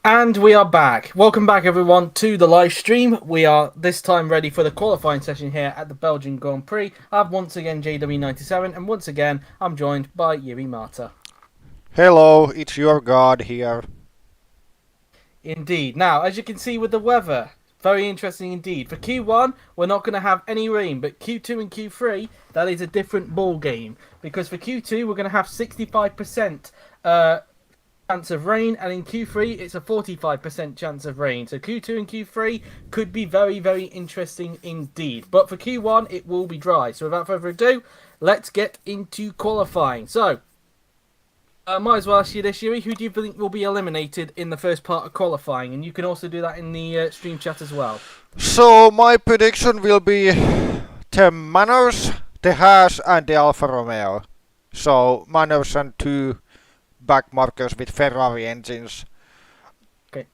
And we are back. Welcome back, everyone, to the live stream. We are this time ready for the qualifying session here at the Belgian Grand Prix. I'm once again JW97, and once again, I'm joined by Yuri Mata. Hello, it's your god here. Indeed. Now, as you can see with the weather, very interesting indeed. For Q1, we're not going to have any rain, but Q2 and Q3, that is a different ball game. Because for Q2, we're going to have 65% chance of rain, and in Q3 it's a 45% chance of rain. So Q2 and Q3 could be very, very interesting indeed. But for Q1 it will be dry. So without further ado, let's get into qualifying. So might as well ask you this, Yuri. Who do you think will be eliminated in the first part of qualifying? And you can also do that in the stream chat as well. So my prediction will be the Manors, the Haas and the Alfa Romeo. So Manors and two back markers with Ferrari engines. Okay.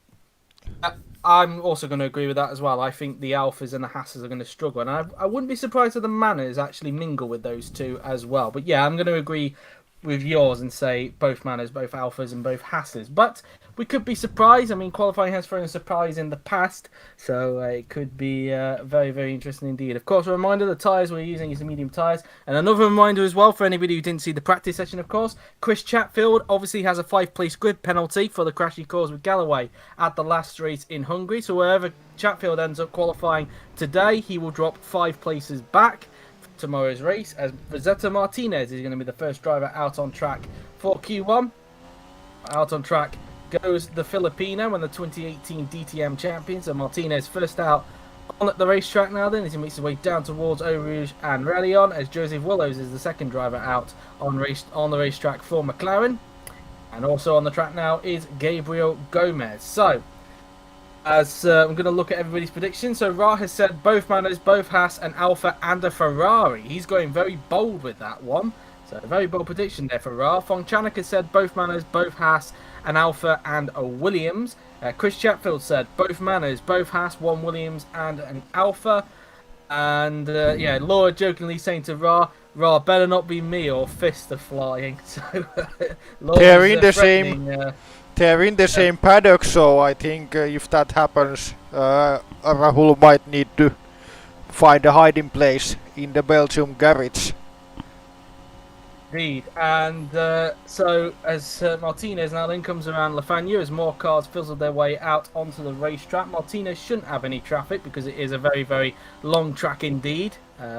I'm also going to agree with that as well. I think the Alphas and the Hasses are going to struggle, and I wouldn't be surprised if the Manners actually mingle with those two as well. But yeah, I'm going to agree with yours and say both Manners, both Alphas, and both Hasses. But we could be surprised. I mean, qualifying has thrown a surprise in the past, so it could be very, very interesting indeed. Of course, a reminder, the tyres we're using is the medium tyres. And another reminder as well for anybody who didn't see the practice session, of course, Chris Chatfield obviously has a 5-place grid penalty for the crash he caused with Galloway at the last race in Hungary. So wherever Chatfield ends up qualifying today, he will drop 5 places back tomorrow's race, as Rosetta Martinez is going to be the first driver out on track for Q1. Out on track goes the Filipino and the 2018 DTM champion. So Martinez first out on the racetrack now then as he makes his way down towards Eau Rouge and Rallion, as Joseph Willows is the second driver out on the racetrack for McLaren. And also on the track now is Gabriel Gomez. So as I'm going to look at everybody's predictions. So Ra has said both Manos, both Haas, an Alfa and a Ferrari. He's going very bold with that one. So a very bold prediction there for Ra. Fongchanek has said both Manos, both Haas, an Alfa and a Williams. Chris Chatfield said both Manos, both Haas, one Williams and an Alfa. And yeah, Laura jokingly saying to Ra, better not be me or fists are flying. So They're Laura's in the threatening. same. They're in the same paddock, so I think if that happens, Rahul might need to find a hiding place in the Belgium garage. Indeed, and so as Martinez now then comes around Lafanya, as more cars fizzle their way out onto the racetrack, Martinez shouldn't have any traffic because it is a very, very long track indeed.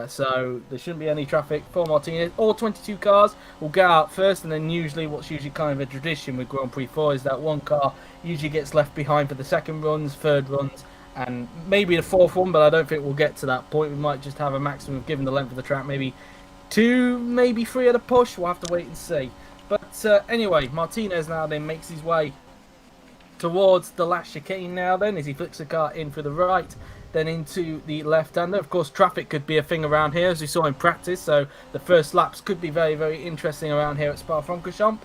So there shouldn't be any traffic for Martinez. All 22 cars will go out first, and then usually what's usually kind of a tradition with Grand Prix 4 is that one car usually gets left behind for the second runs, third runs, and maybe the fourth one, but I don't think we'll get to that point. We might just have a maximum, given the length of the track, maybe 2, maybe 3 at a push. We'll have to wait and see. But anyway, Martinez now then makes his way towards the last chicane now then as he flicks the car in for the right, then into the left-hander. Of course, traffic could be a thing around here as we saw in practice, so the first laps could be very, very interesting around here at Spa-Francorchamps.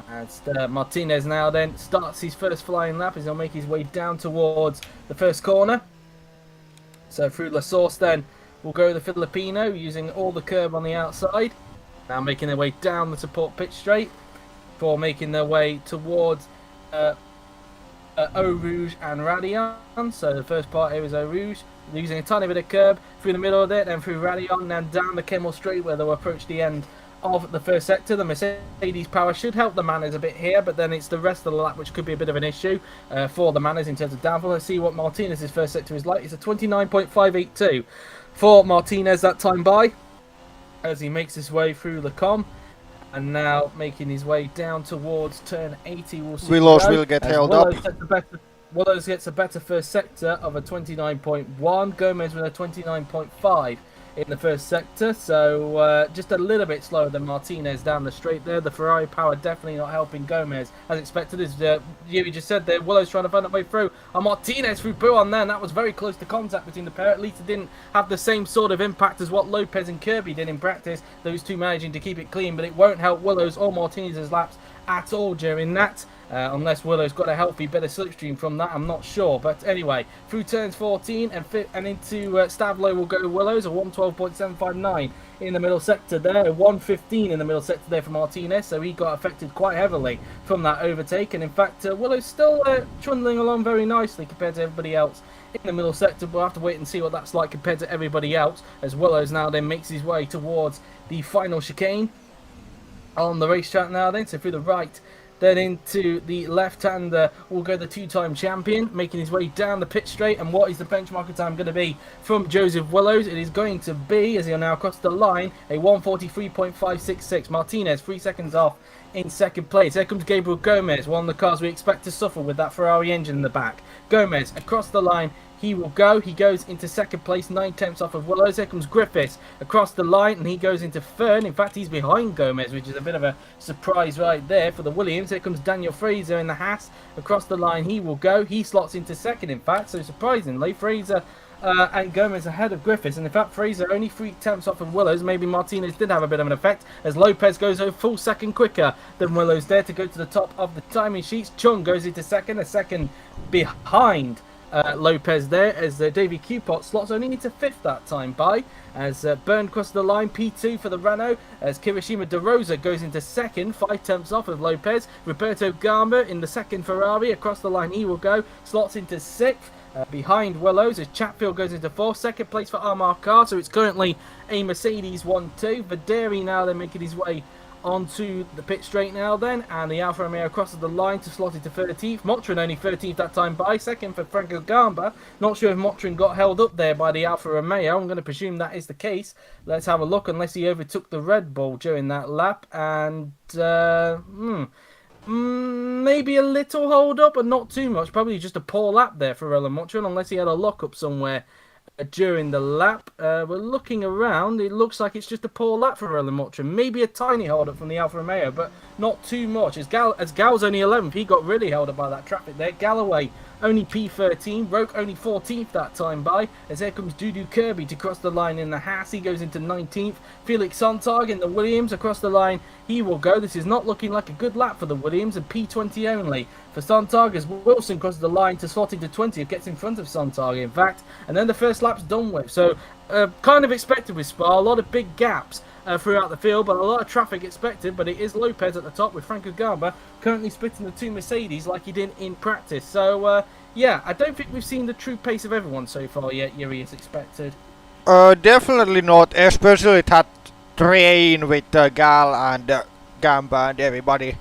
As Martinez now then starts his first flying lap as he'll make his way down towards the first corner. So through La Source then will go the Filipino using all the curb on the outside. Now making their way down the support pitch straight before making their way towards Eau Rouge and Radion. So the first part here is Eau Rouge, using a tiny bit of curb through the middle of it, then through Radion, then down the Kemmel Straight where they'll approach the end of the first sector. The Mercedes power should help the Manners a bit here, but then it's the rest of the lap which could be a bit of an issue for the Manners in terms of downforce. Let's see what Martinez's first sector is like. It's a 29.582 for Martinez that time by as he makes his way through the com. And now making his way down towards turn 80. We'll see. Willows will get held up. Willows gets a better first sector of a 29.1. Gomez with a 29.5 in the first sector. So just a little bit slower than Martinez down the straight there. The Ferrari power definitely not helping Gomez as expected. As Yuri just said there, Willow's trying to find a way through. And Martinez through Buon then. That was very close to contact between the pair. At least it didn't have the same sort of impact as what Lopez and Kirby did in practice. Those two managing to keep it clean, but it won't help Willows or Martinez's laps at all during that. Unless Willow's got a healthy bit of slipstream from that, I'm not sure. But anyway, through turns 14 and into Stavlo will go Willows, a 112.759 in the middle sector there, a 115 in the middle sector there for Martinez, so he got affected quite heavily from that overtake. And in fact, Willow's still trundling along very nicely compared to everybody else in the middle sector. We'll have to wait and see what that's like compared to everybody else, as Willows now then makes his way towards the final chicane on the racetrack now then. So through the right, then into the left-hander will go the two-time champion, making his way down the pit straight. And what is the benchmarker time going to be from Joseph Willows? It is going to be, as he'll now cross the line, a 1:43.566. Martinez 3 seconds off in second place. Here comes Gabriel Gomez, one of the cars we expect to suffer with that Ferrari engine in the back. Gomez across the line. He will go. He goes into second place, 9 tenths off of Willows. Here comes Griffiths across the line, and he goes into third. In fact, he's behind Gomez, which is a bit of a surprise right there for the Williams. Here comes Daniel Fraser in the Haas. Across the line, he will go. He slots into second, in fact. So surprisingly, Fraser and Gomez ahead of Griffiths. And in fact, Fraser only 3 tenths off of Willows. Maybe Martinez did have a bit of an effect, as Lopez goes a full second quicker than Willows there to go to the top of the timing sheets. Chung goes into second, a second behind Lopez there, as Davey Cupot slots only into 5th that time by, as Byrne crosses the line, P2 for the Renault, as Kirishima De Rosa goes into second, 5 tenths off of Lopez. Roberto Gamba in the second Ferrari, across the line he will go, slots into 6th. Behind Willows, as Chatfield goes into 4th. Second place for Amar Carr, so it's currently a Mercedes 1-2. Vaderi now then making his way onto the pit straight now then, and the Alfa Romeo crosses the line to slot into 13th. Motrin only 13th that time by, second for Franco Gamba. Not sure if Motrin got held up there by the Alfa Romeo. I'm going to presume that is the case. Let's have a look, unless he overtook the Red Bull during that lap, and maybe a little hold up, but not too much. Probably just a poor lap there for Roland Motrin, unless he had a lock-up somewhere during the lap. We're looking around. It looks like it's just a poor lap for Roland Motrin. Maybe a tiny hold up from the Alfa Romeo, but not too much. As Gal's only 11th, he got really held up by that traffic there. Galloway only P13, Roke only 14th that time by, as here comes Dudu Kirby to cross the line in the Haas. He goes into 19th. Felix Sontag in the Williams across the line. He will go. This is not looking like a good lap for the Williams, and P20 only for Sontag, as Wilson crosses the line to slot into 20th, gets in front of Sontag in fact, and then the first lap's done with. So kind of expected with Spa, a lot of big gaps throughout the field, but a lot of traffic expected. But it is Lopez at the top, with Franco Gamba currently splitting the 2 Mercedes like he did in practice. So yeah, I don't think we've seen the true pace of everyone so far yet, Yuri, as expected. Definitely not, especially that train with Gal and Gamba and everybody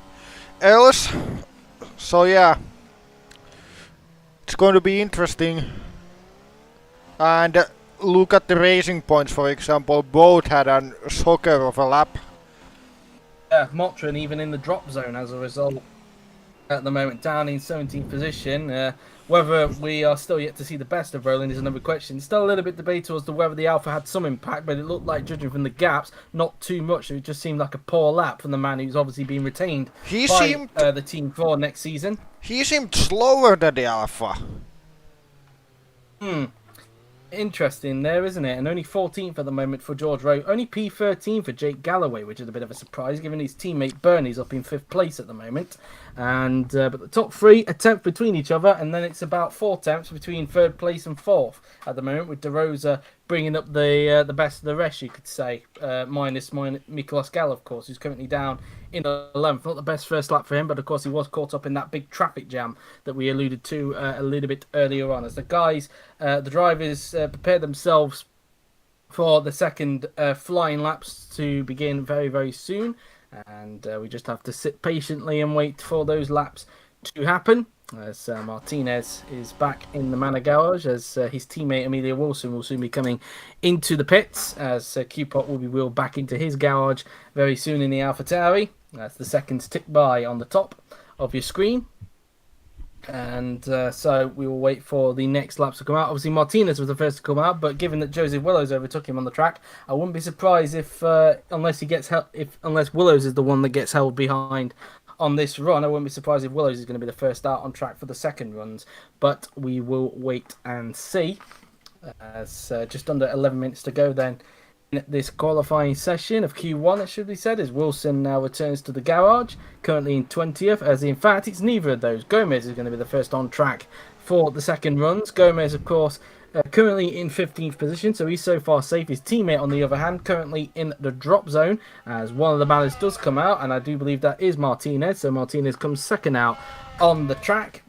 else. So yeah, it's going to be interesting. And look at the racing points, for example. Both had a shocker of a lap. Yeah, Motrin even in the drop zone as a result at the moment, down in 17th position. Whether we are still yet to see the best of Roland is another question. Still a little bit debatable as to whether the Alpha had some impact, but it looked like, judging from the gaps, not too much. It just seemed like a poor lap from the man who's obviously been retained by the team for next season. He seemed slower than the Alpha. Interesting there, isn't it? And only 14th at the moment for George Rowe. Only P13 for Jake Galloway, which is a bit of a surprise, given his teammate Bernie's up in 5th place at the moment. And but the top 3 a tenth between each other, and then it's about 4 tenths between 3rd place and 4th at the moment, with De Rosa bringing up the best of the rest, you could say, minus Mikolas Gal, of course, who's currently down in 11th. Not the best first lap for him, but of course he was caught up in that big traffic jam that we alluded to a little bit earlier on, as the guys, the drivers, prepare themselves for the second flying laps to begin very, very soon. And we just have to sit patiently and wait for those laps to happen, as Martinez is back in the Manor Garage, as his teammate Amelia Wilson will soon be coming into the pits, as Cupot will be wheeled back into his garage very soon in the AlphaTauri. That's the seconds tick by on the top of your screen. And so we will wait for the next laps to come out. Obviously Martinez was the first to come out, but given that Joseph Willows overtook him on the track, I wouldn't be surprised if unless Willows is the one that gets held behind on this run, I wouldn't be surprised if Willows is going to be the first out on track for the second runs. But we will wait and see. As just under 11 minutes to go then this qualifying session of Q1, it should be said, as Wilson now returns to the garage, currently in 20th, as in fact it's neither of those. Gomez is going to be the first on track for the second runs. Gomez, of course, currently in 15th position, so he's so far safe. His teammate, on the other hand, currently in the drop zone, as one of the banners does come out, and I do believe that is Martinez, so Martinez comes second out on the track.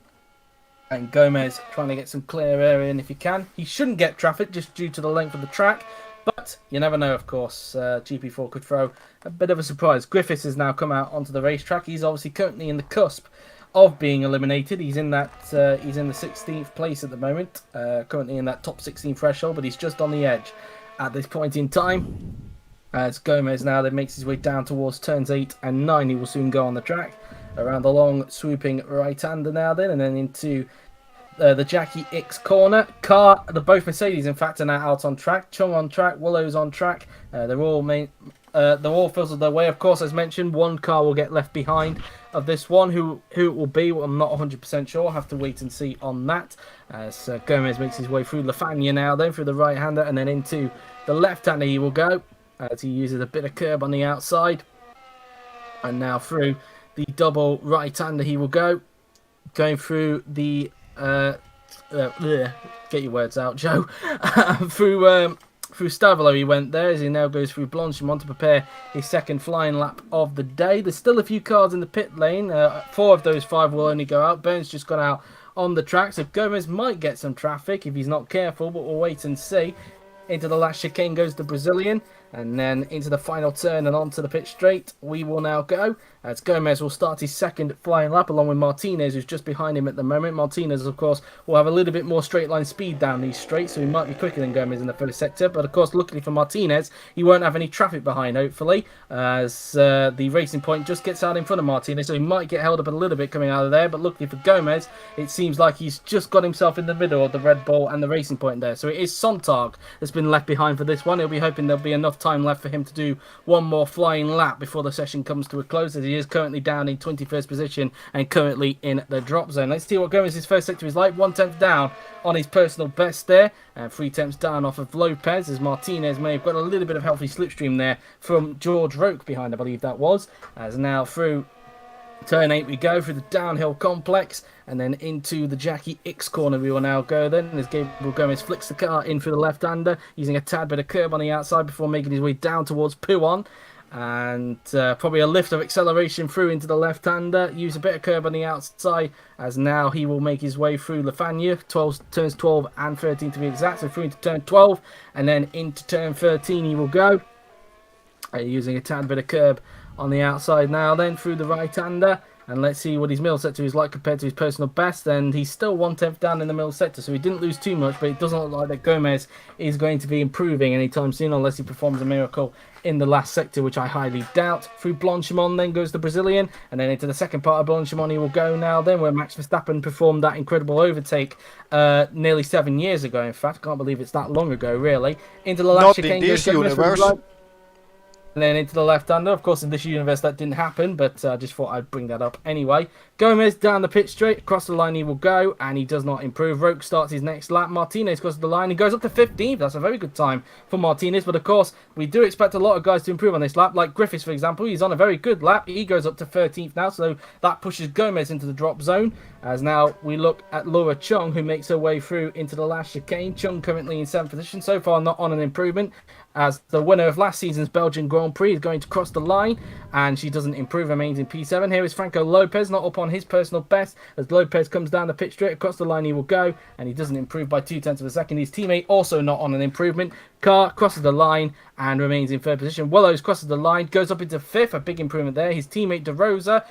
And Gomez trying to get some clear area in if he can. He shouldn't get traffic just due to the length of the track, but you never know, of course. GP4 could throw a bit of a surprise. Griffiths has now come out onto the racetrack. He's obviously currently in the cusp of being eliminated. He's in that he's in the 16th place at the moment, currently in that top 16 threshold, but he's just on the edge at this point in time. As Gomez now then makes his way down towards turns 8 and 9, he will soon go on the track around the long swooping right-hander now then, and then into the Jackie X corner. Both Mercedes, in fact, are now out on track. Chung on track, Willow's on track. They're all fizzled their way. Of course, as mentioned, one car will get left behind of this one. Who it will be, well, I'm not 100% sure. I'll have to wait and see on that. As Gomez makes his way through Lafagna now, then through the right-hander, and then into the left-hander he will go, as he uses a bit of curb on the outside. And now through the double right-hander he will go, going through the get your words out, Joe. through Stavolo he went there, as he now goes through Blanchimont to prepare his second flying lap of the day. There's still a few cars in the pit lane. 4 of those 5 will only go out. Burns just got out on the track, so Gomez might get some traffic if he's not careful, but we'll wait and see. Into the last chicane goes the Brazilian, and then into the final turn and onto the pit straight we will now go, as Gomez will start his second flying lap along with Martinez, who's just behind him at the moment. Martinez, of course, will have a little bit more straight line speed down these straights, so he might be quicker than Gomez in the first sector, but of course, luckily for Martinez, he won't have any traffic behind, hopefully, as the Racing Point just gets out in front of Martinez, so he might get held up a little bit coming out of there, but luckily for Gomez, it seems like he's just got himself in the middle of the Red Bull and the Racing Point there, so it is Sontag that's been left behind for this one. He'll be hoping there'll be enough time left for him to do one more flying lap before the session comes to a close, as he is currently down in 21st position and currently in the drop zone. Let's see what Gomez's first sector is like. 1/10 down on his personal best there, and 3/10 down off of Lopez, as Martinez may have got a little bit of healthy slipstream there from George Roque behind, I believe that was. As now through turn 8 we go, through the downhill complex, and then into the Jackie X corner we will now go then, as Gabriel Gomez flicks the car in through the left-hander, using a tad bit of curb on the outside before making his way down towards Pouon, and probably a lift of acceleration through into the left-hander, use a bit of curb on the outside, as now he will make his way through Lafagna, turns 12 and 13 to be exact, so through into turn 12, and then into turn 13 he will go, using a tad bit of curb on the outside now then through the right-hander, and let's see what his middle sector is like compared to his personal best, and he's still 1/10 down in the middle sector, so he didn't lose too much, but it doesn't look like that Gomez is going to be improving anytime soon unless he performs a miracle in the last sector, which I highly doubt. Through Blanchimont then goes the Brazilian, and then into the second part of Blanchimont he will go now then, where Max Verstappen performed that incredible overtake nearly 7 years ago. In fact, I can't believe it's that long ago, really. Into the last chicane goes Gomez from the right. And then into the left-hander. Of course, in this universe that didn't happen, but I just thought I'd bring that up anyway. Gomez down the pit straight, across the line he will go, and he does not improve. Roque starts his next lap. Martinez crosses the line. He goes up to 15th. That's a very good time for Martinez, but of course, we do expect a lot of guys to improve on this lap, like Griffiths, for example. He's on a very good lap. He goes up to 13th now, so that pushes Gomez into the drop zone, as now we look at Laura Chung, who makes her way through into the last chicane. Chung currently in 7th position, so far not on an improvement, as the winner of last season's Belgian Grand Prix is going to cross the line, and she doesn't improve, remains in P7. Here is Franco Lopez, not up on his personal best, as Lopez comes down the pit straight, across the line he will go, and he doesn't improve by 0.2 of a second. His teammate also not on an improvement. Car crosses the line and remains in 3rd position. Willows crosses the line, goes up into 5th, a big improvement there. His teammate De Rosa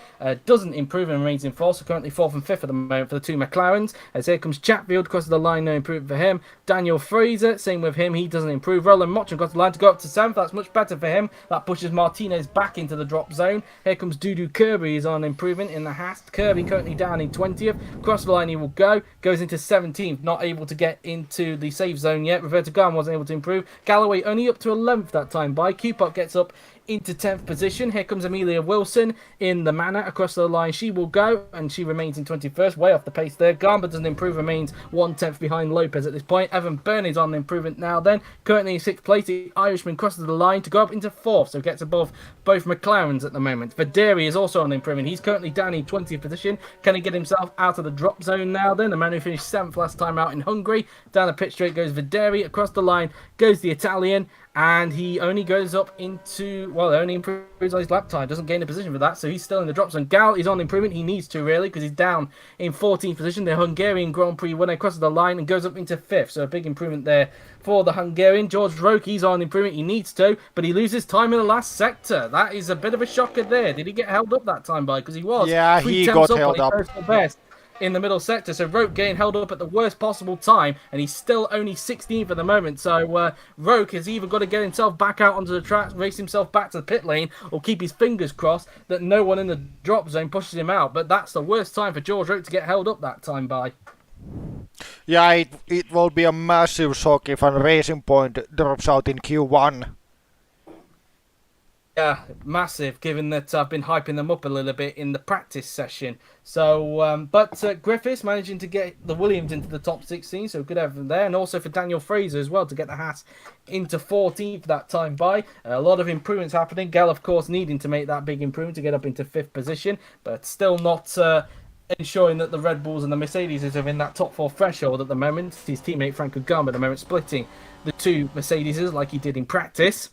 doesn't improve and remains in 4th, so currently 4th and 5th at the moment for the two McLarens. As here comes Chatfield, crosses the line, no improvement for him. Daniel Fraser, same with him, he doesn't improve. Roland Mottram crosses the line to go up to 7th, that's much better for him. That pushes Martinez back into the drop zone. Here comes Dudu Kirby, he's on improvement in the Hast. Kirby currently down in 20th, cross the line he will go, goes into 17th, not able to get into the safe zone yet. Roberto Garn wasn't able to improve. Galloway only up to 11th that time by. Cupop gets up into 10th position. Here comes Amelia Wilson in the manor. Across the line she will go, and she remains in 21st, way off the pace there. Garber doesn't improve, remains 1/10 behind Lopez at this point. Evan Byrne is on the improvement now then. Currently in 6th place, the Irishman crosses the line to go up into 4th, so gets above both McLarens at the moment. Verderi is also on the improvement. He's currently down in 20th position. Can he get himself out of the drop zone now then? The man who finished 7th last time out in Hungary. Down the pit straight goes Verderi. Across the line goes the Italian. And he only goes up into, well, only improves on his lap time. Doesn't gain a position for that, so he's still in the drop zone. Gal is on improvement. He needs to, really, because he's down in 14th position. The Hungarian Grand Prix winner crosses the line and goes up into 5th, so a big improvement there for the Hungarian. George Roke, he's on improvement. He needs to, but he loses time in the last sector. That is a bit of a shocker there. Did he get held up that time by? Because he was. Yeah, he got held up. Best in the middle sector, so Roke getting held up at the worst possible time, and he's still only 16th at the moment. So Roke has either got to get himself back out onto the track, race himself back to the pit lane, or keep his fingers crossed that no one in the drop zone pushes him out. But that's the worst time for George Roke to get held up that time by. Yeah, it will be a massive shock if a Racing Point drops out in Q1. Yeah, massive, given that I've been hyping them up a little bit in the practice session. So, but Griffiths managing to get the Williams into the top 16, so good effort there. And also for Daniel Fraser as well to get the Haas into 14th that time by. A lot of improvements happening. Gell, of course, needing to make that big improvement to get up into 5th position, but still not ensuring that the Red Bulls and the Mercedes are in that top 4 threshold at the moment. His teammate Franco Garma at the moment splitting the two Mercedeses like he did in practice,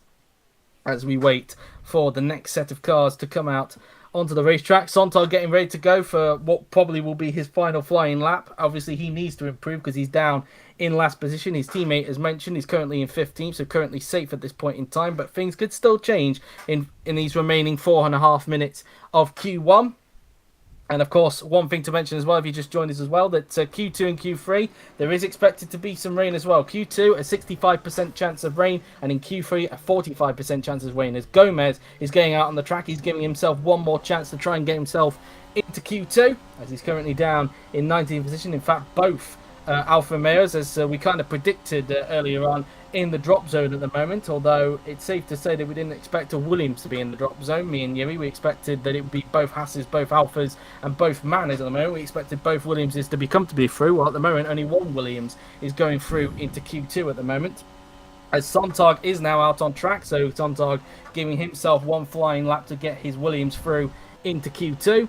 as we wait for the next set of cars to come out onto the racetrack. Sontag getting ready to go for what probably will be his final flying lap. Obviously, he needs to improve because he's down in last position. His teammate, as mentioned, is currently in 15th, so currently safe at this point in time. But things could still change in these remaining 4.5 minutes of Q1. And of course, one thing to mention as well, if you just joined us as well, that Q2 and Q3, there is expected to be some rain as well. Q2, a 65% chance of rain, and in Q3, a 45% chance of rain. As Gomez is going out on the track, he's giving himself one more chance to try and get himself into Q2, as he's currently down in 19th position. In fact, both Alfa Romeos, as we kind of predicted earlier on, in the drop zone at the moment, although it's safe to say that we didn't expect a Williams to be in the drop zone. Me and Yuri, we expected that it would be both Hasses, both Alphas, and both Manners at the moment. We expected both Williamses to be comfortably through. Well, at the moment, only one Williams is going through into Q2 at the moment, as Sontag is now out on track. So Sontag giving himself one flying lap to get his Williams through into Q2.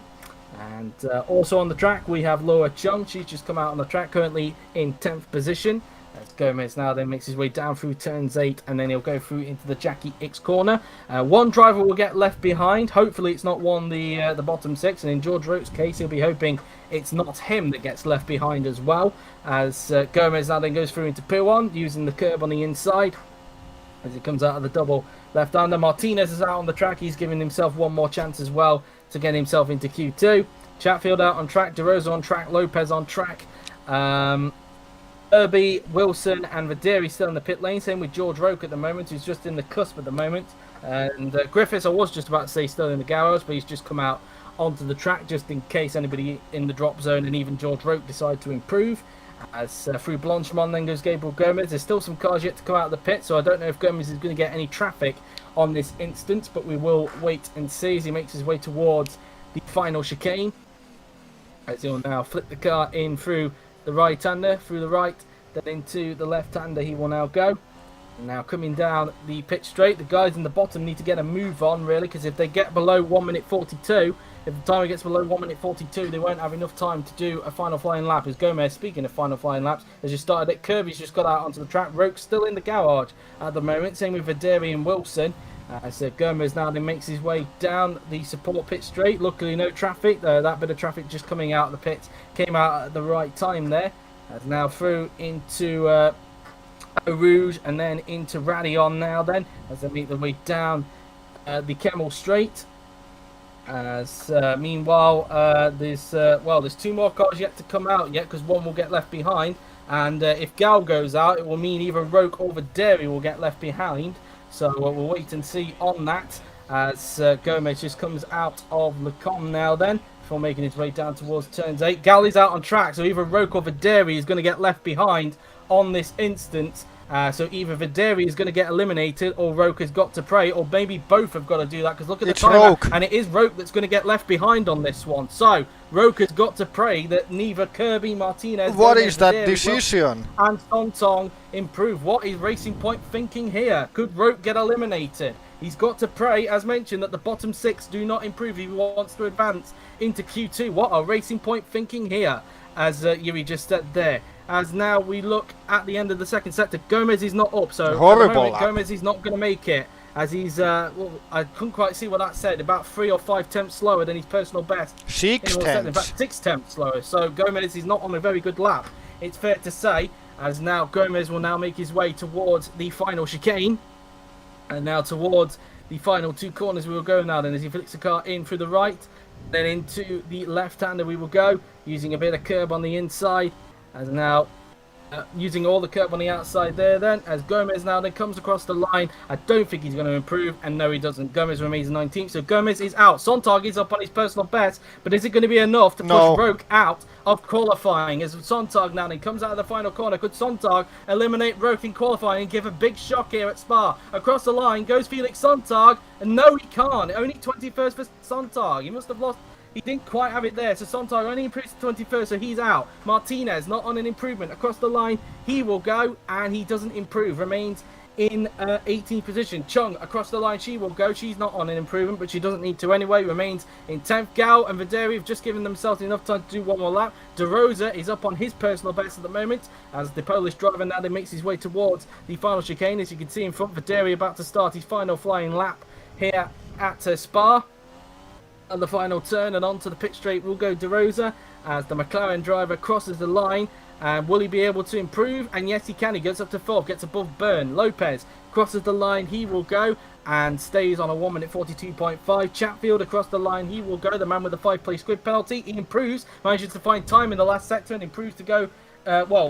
And also on the track, we have Laura Chung. She's just come out on the track, currently in 10th position. As Gomez now then makes his way down through turns 8, and then he'll go through into the Jackie X corner. One driver will get left behind. Hopefully it's not the bottom 6, and in George Roke's case, he'll be hoping it's not him that gets left behind as well. As Gomez now then goes through into P1, using the curb on the inside. As he comes out of the double left-hander, Martinez is out on the track. He's giving himself one more chance as well to get himself into Q2. Chatfield out on track, De Rosa on track, Lopez on track. Irby, Wilson and Verderi still in the pit lane. Same with George Roke at the moment, who's just in the cusp at the moment. And Griffiths, I was just about to say still in the garage, but he's just come out onto the track just in case anybody in the drop zone and even George Roke decide to improve. As through Blanchemont then goes Gabriel Gomez. There's still some cars yet to come out of the pit, so I don't know if Gomez is going to get any traffic on this instance, but we will wait and see as he makes his way towards the final chicane. As he'll now flip the car in through the right-hander, through the right, then into the left-hander he will now go. And now coming down the pit straight, the guys in the bottom need to get a move on, really, because if they get below 1 minute 42, if the timer gets below 1 minute 42, they won't have enough time to do a final flying lap. As Gomez, speaking of final flying laps, has just started it. Kirby's just got out onto the track. Roke's still in the garage at the moment, same with Verderi and Wilson. As Gomez now then makes his way down the support pit straight. Luckily no traffic. That bit of traffic just coming out of the pits came out at the right time there. As now through into Eau Rouge and then into Radion now then, as they make their way down the Kemmel Straight. As meanwhile there's 2 more cars yet to come out yet, because one will get left behind, and if Gal goes out, it will mean either Roke or Verderi will get left behind. So we'll wait and see on that, as Gomez just comes out of Lecom now then, before making his way down towards turns 8. Gal is out on track, so either Roke or Verderi is going to get left behind on this instance, So either Videri is going to get eliminated, or Roke has got to pray, or maybe both have got to do that. Because look at the timer, Roke. and it is Roke that's going to get left behind on this one. So Roke has got to pray that neither Kirby, Martinez, What Gomez, is that Videri, decision? and Sontong improve. What is Racing Point thinking here? Could Roke get eliminated? He's got to pray, as mentioned, that the bottom 6 do not improve if he wants to advance into Q2. What are Racing Point thinking here? As Yuri just said there. As now we look at the end of the second sector, Gomez is not up, so Horrible at the moment, lap. Gomez is not going to make it. As he's, well, I couldn't quite see what that said, about 3 or 5 tenths slower than his personal best. 6 In tenths. fact, 6 tenths slower. So Gomez is not on a very good lap. It's fair to say, as now Gomez will now make his way towards the final chicane, and now towards the final 2 corners we will go now. Then as he flicks the car in through the right, then into the left-hander we will go, using a bit of curb on the inside. As now using all the curb on the outside there then, as Gomez now then comes across the line. I don't think he's going to improve, and no he doesn't. Gomez remains 19th, so Gomez is out. Sontag is up on his personal best, but is it going to be enough to push Roke out of qualifying? As Sontag now then comes out of the final corner, could Sontag eliminate Roke in qualifying and give a big shock here at Spa? Across the line goes Felix Sontag, and no he can't. Only 21st for Sontag. He must have lost. He didn't quite have it there, so Sontag only improves to 21st, so he's out. Martinez not on an improvement. Across the line, he will go, and he doesn't improve. Remains in 18th position. Chung across the line, she will go. She's not on an improvement, but she doesn't need to anyway. Remains in 10th. Gal and Videri have just given themselves enough time to do one more lap. De Rosa is up on his personal best at the moment, as the Polish driver now makes his way towards the final chicane. As you can see in front, Videri about to start his final flying lap here at Spa. On the final turn and onto the pit straight will go De Rosa as the McLaren driver crosses the line. And will he be able to improve? And yes, he can. He gets up to 4th, gets above Byrne. Lopez crosses the line. He will go and stays on a 1 minute 42.5. Chatfield across the line. He will go. The man with the 5-place grid penalty. He improves. Manages to find time in the last sector and improves to go,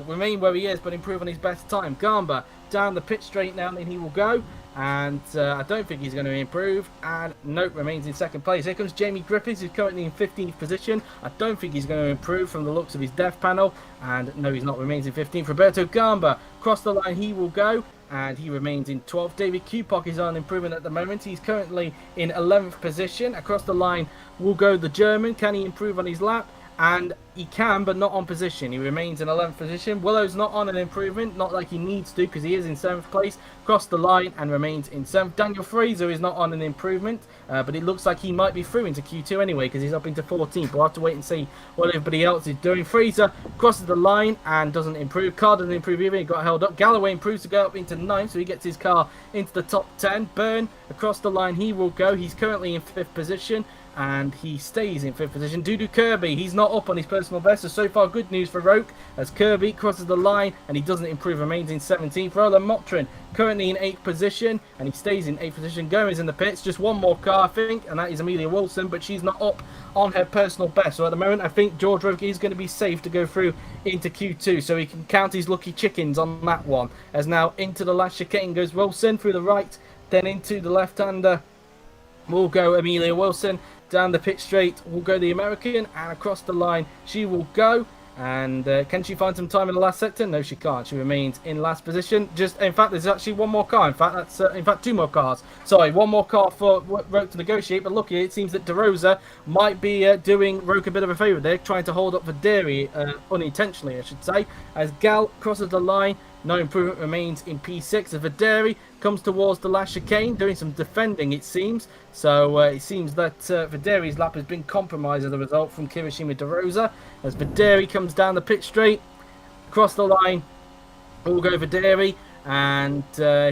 remain where he is, but improve on his best time. Gamba down the pit straight now, and he will go. And I don't think he's going to improve. And nope, remains in 2nd place. Here comes Jamie Griffiths, who's currently in 15th position. I don't think he's going to improve from the looks of his dev panel. And no, he's not. Remains in 15th. Roberto Gamba, across the line, he will go. And he remains in 12th. David Kupok is on improvement at the moment. He's currently in 11th position. Across the line will go the German. Can he improve on his lap? And he can, but not on position. He remains in 11th position. Willow's not on an improvement, not like he needs to, because he is in 7th place. Crossed the line and remains in 7th. Daniel Fraser is not on an improvement, but it looks like he might be through into Q2 anyway, because he's up into 14th. We'll have to wait and see what everybody else is doing. Fraser crosses the line and doesn't improve. Carr doesn't improve either. He got held up. Galloway improves to go up into 9th, so he gets his car into the top 10. Byrne across the line, he will go. He's currently in 5th position. And he stays in 5th position. Dudu Kirby, he's not up on his personal best, so far good news for Roke, as Kirby crosses the line and he doesn't improve, remains in 17th. Roland Motrin currently in 8th position, and he stays in 8th position. Gomez in the pits, just one more car I think, and that is Amelia Wilson, but she's not up on her personal best. So at the moment I think George Roke is going to be safe to go through into Q2, so he can count his lucky chickens on that one. As now into the last chicane goes Wilson through the right, then into the left-hander will go Amelia Wilson. Down the pit straight will go the American, and across the line she will go. And can she find some time in the last sector? No, she can't. She remains in last position. In fact, there's actually one more car. In fact, that's 2 more cars. Sorry, one more car for Roke to negotiate. But luckily, it seems that De Rosa might be doing Roke a bit of a favour. They're trying to hold up for Dairy unintentionally, I should say. As Gal crosses the line, no improvement, remains in P6. As Videri comes towards the last chicane, doing some defending, it seems. So it seems that Videri's lap has been compromised as a result from Kirishima De Rosa. As Videri comes down the pit straight, across the line, will go Videri. And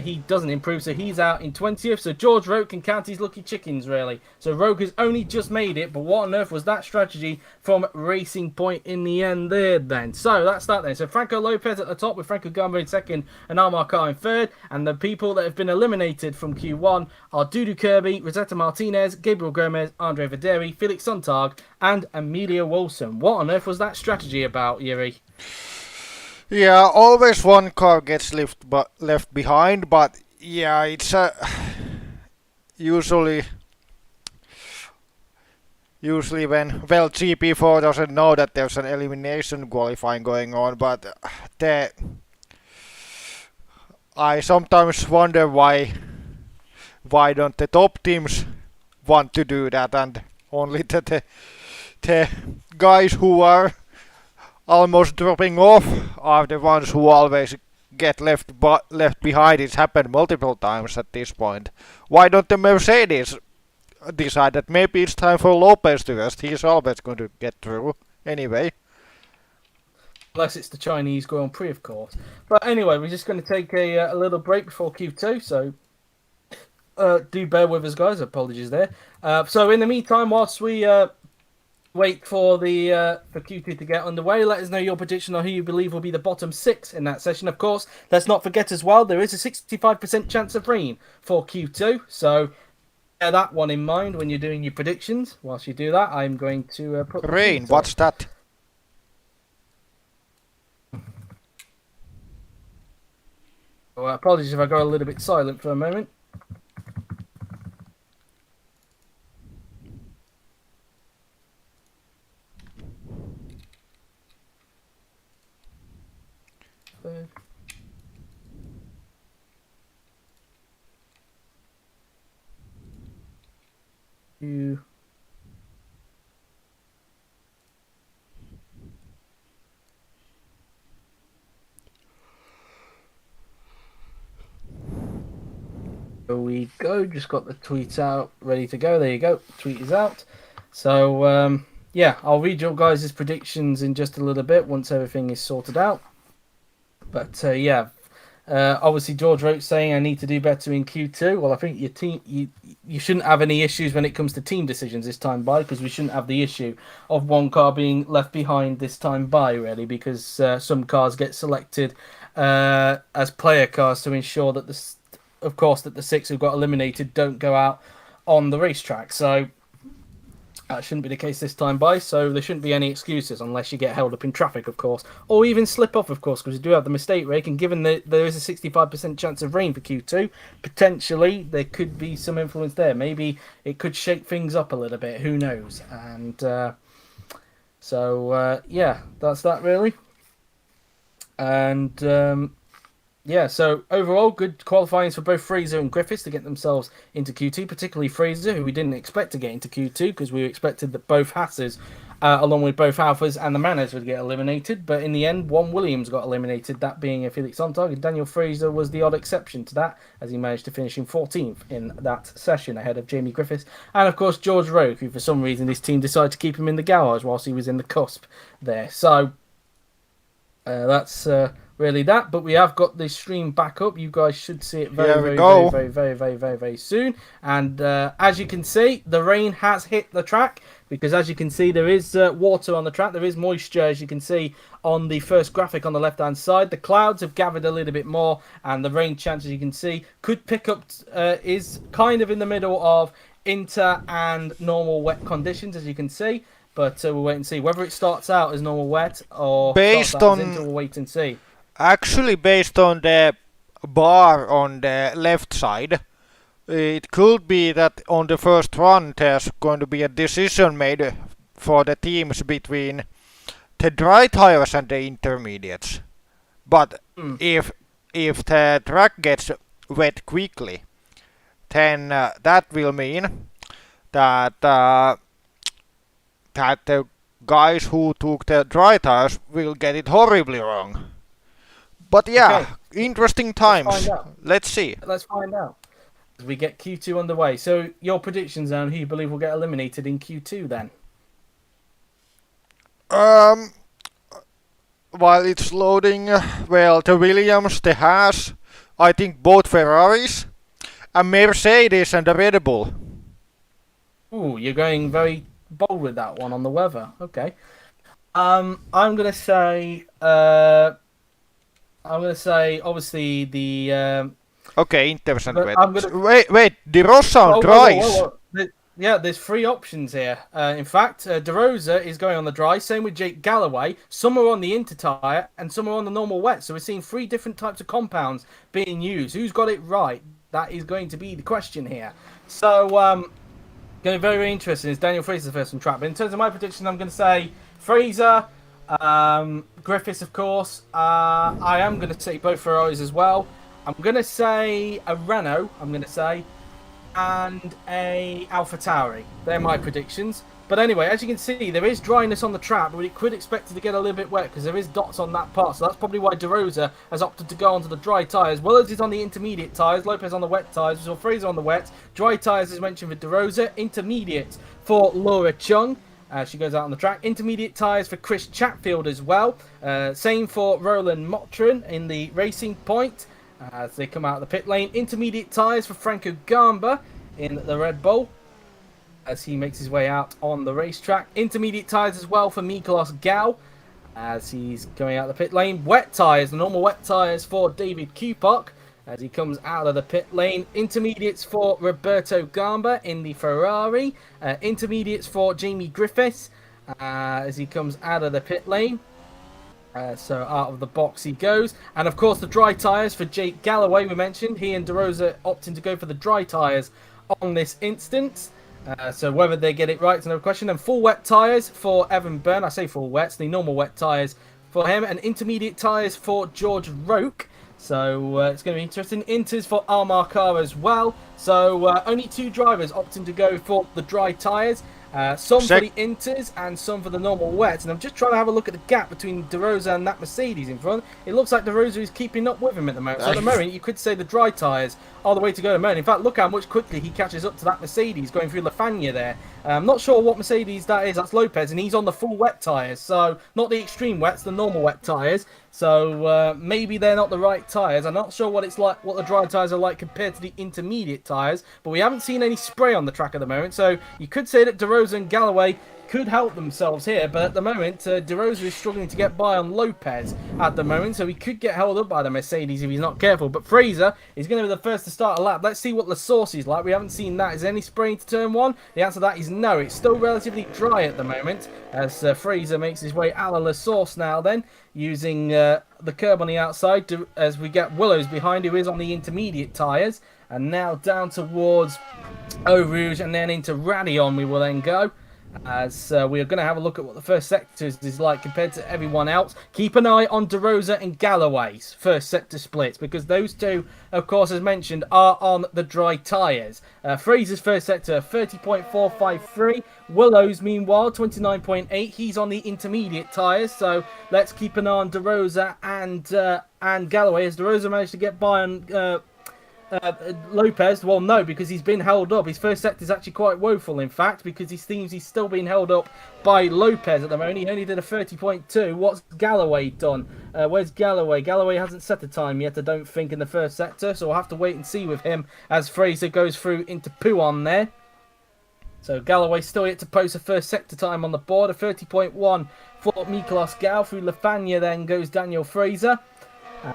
he doesn't improve, so he's out in 20th. So George Roke can count his lucky chickens, really. So Roke has only just made it, but what on earth was that strategy from Racing Point in the end there then? So that's that then. So Franco Lopez at the top with Franco Gamba in 2nd and Amar Khan in 3rd. And the people that have been eliminated from Q1 are Dudu Kirby, Rosetta Martinez, Gabriel Gomez, Andre Videri, Felix Sontag, and Amelia Wilson. What on earth was that strategy about, Yuri? Yeah, always one car gets left behind, but yeah, it's usually when GP4 doesn't know that there's an elimination qualifying going on, but I sometimes wonder why don't the top teams want to do that, and only the guys who are almost dropping off are the ones who always get left behind. It's happened multiple times at this point. Why don't the Mercedes decide that maybe it's time for Lopez to rest? He's always going to get through anyway. Unless it's the Chinese Grand Prix, of course. But anyway, we're just going to take a little break before Q2, so do bear with us, guys. Apologies there. So in the meantime, whilst we wait for the for Q2 to get underway, let us know your prediction on who you believe will be the bottom 6 in that session. Of course, let's not forget as well, there is a 65% chance of rain for Q2, so bear that one in mind when you're doing your predictions. Whilst you do that, I'm going to put rain. What's that? Oh, apologies if I go a little bit silent for a moment. You. There we go. Just got the tweet out, ready to go. There you go. Tweet is out. So yeah, I'll read your guys' predictions in just a little bit once everything is sorted out. But yeah, obviously George wrote saying I need to do better in Q2. Well, I think your team you shouldn't have any issues when it comes to team decisions this time by, because we shouldn't have the issue of one car being left behind this time by, really, because some cars get selected as player cars to ensure that of course, that the 6 who got eliminated don't go out on the racetrack. So that shouldn't be the case this time by. So there shouldn't be any excuses unless you get held up in traffic, of course, or even slip off, of course, because we do have the mistake rate. And given that there is a 65% chance of rain for Q2, potentially there could be some influence there. Maybe it could shake things up a little bit. Who knows? And so yeah, that's that really. And yeah, so overall, good qualifying for both Fraser and Griffiths to get themselves into Q2, particularly Fraser, who we didn't expect to get into Q2 because we expected that both Hasses, along with both Alphas and the Manos, would get eliminated. But in the end, one Williams got eliminated, that being a Felix Sontag, and Daniel Fraser was the odd exception to that, as he managed to finish in 14th in that session ahead of Jamie Griffiths. And of course, George Rowe, who for some reason this team decided to keep him in the garage whilst he was in the cusp there. So that's really that, but we have got the stream back up. You guys should see it very soon. And as you can see, the rain has hit the track, because as you can see, there is water on the track. There is moisture, as you can see on the first graphic on the left hand side. The clouds have gathered a little bit more, and the rain chance, as you can see, could pick up, is kind of in the middle of inter and normal wet conditions, as you can see. But we'll wait and see whether it starts out as normal wet or based starts out on as inter. We'll wait and see. Actually, based on the bar on the left side, it could be that on the first run there's going to be a decision made for the teams between the dry tires and the intermediates. But if the track gets wet quickly, then that will mean that that the guys who took the dry tires will get it horribly wrong. But yeah, okay. Interesting times. Let's see. Let's find out as we get Q2 underway. So your predictions on who you believe will get eliminated in Q2 then? While it's loading, well, the Williams, the Haas, I think both Ferraris, a Mercedes and a Red Bull. Ooh, you're going very bold with that one on the weather. Okay. I'm gonna say obviously the okay, Inters and wet. Wait, the Rossa on dries. Yeah, there's 3 options here. In fact, De Rosa is going on the dry. Same with Jake Galloway. Some are on the inter tyre and some are on the normal wet. So we're seeing 3 different types of compounds being used. Who's got it right? That is going to be the question here. So, going to be very, very interesting. Is Daniel Fraser the first on track? But in terms of my prediction, I'm going to say Fraser, Griffiths, of course. I am going to say both Ferraris as well. I'm going to say a Renault, I'm going to say, and a AlphaTauri. They're my predictions. But anyway, as you can see, there is dryness on the track, but it could expect it to get a little bit wet because there is dots on that part. So that's probably why De Rosa has opted to go onto the dry tyres. Willows is on the intermediate tyres, Lopez on the wet tyres, so Fraser on the wet. Dry tyres, as mentioned, for De Rosa. Intermediate for Laura Chung. She goes out on the track. Intermediate tyres for Chris Chatfield as well. Same for Roland Motrin in the Racing Point as they come out of the pit lane. Intermediate tyres for Franco Gamba in the Red Bull as he makes his way out on the racetrack. Intermediate tyres as well for Miklos Gal as he's going out the pit lane. Wet tyres, the normal wet tyres for David Kupok as he comes out of the pit lane. Intermediates for Roberto Gamba in the Ferrari. Intermediates for Jamie Griffiths as he comes out of the pit lane. So out of the box he goes. And of course the dry tyres for Jake Galloway, we mentioned. He and De Rosa opting to go for the dry tyres on this instance. So whether they get it right is another question. And full wet tyres for Evan Byrne. I say full wets, the normal wet tyres for him. And intermediate tyres for George Roke. So it's going to be interesting. Inters for Almar Carr as well. So only 2 drivers opting to go for the dry tyres. Some for the inters and some for the normal wets. And I'm just trying to have a look at the gap between De Rosa and that Mercedes in front. It looks like De Rosa is keeping up with him at the moment. So at the moment, you could say the dry tyres are the way to go at the moment. In fact, look how much quickly he catches up to that Mercedes going through Lafanya there. I'm not sure what Mercedes that is. That's Lopez, and he's on the full wet tyres. So not the extreme wets, the normal wet tyres. So maybe they're not the right tyres. I'm not sure what it's like, what the dry tyres are like compared to the intermediate tyres. But we haven't seen any spray on the track at the moment. So you could say that De Rosa and Galloway could help themselves here, but at the moment, De Rosa is struggling to get by on Lopez at the moment, so he could get held up by the Mercedes if he's not careful. But Fraser is going to be the first to start a lap. Let's see what La Source is like. We haven't seen that. Is there any spraying to turn 1? The answer to that is no. It's still relatively dry at the moment as Fraser makes his way out of La Source now then, using the curb on the outside as we get Willows behind, who is on the intermediate tyres. And now down towards Eau Rouge and then into Radion we will then go. As we are going to have a look at what the first sector is like compared to everyone else. Keep an eye on De Rosa and Galloway's first sector splits, because those two, of course, as mentioned, are on the dry tyres. Fraser's first sector, 30.453. Willows, meanwhile, 29.8. He's on the intermediate tyres, so let's keep an eye on De Rosa and Galloway, as De Rosa managed to get by on Lopez. Well, no, because he's been held up. His first sector is actually quite woeful, in fact, because he seems he's still being held up by Lopez at the moment. He only did a 30.2. What's Galloway done? Where's Galloway? Galloway hasn't set a time yet, I don't think, in the first sector, so we'll have to wait and see with him as Fraser goes through into Pouon there. So Galloway still yet to post a first sector time on the board, a 30.1 for Miklos Gal. Through Lafanya then goes Daniel Fraser.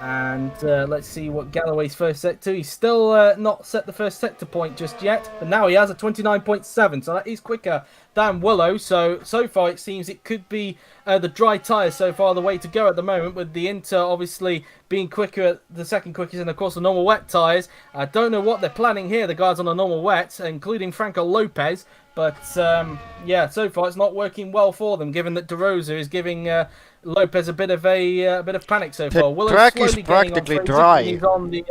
And let's see what Galloway's first sector. He's still not set the first sector point just yet, but now he has a 29.7, so that is quicker than Willow. So far it seems it could be the dry tyres so far the way to go at the moment, with the Inter obviously being quicker at the second quickest, and of course the normal wet tyres. I don't know what they're planning here, the guys on the normal wets, including Franco Lopez. But yeah, so far it's not working well for them, given that De Rosa is giving Lopez a bit of panic so far. The track is practically dry. He's on the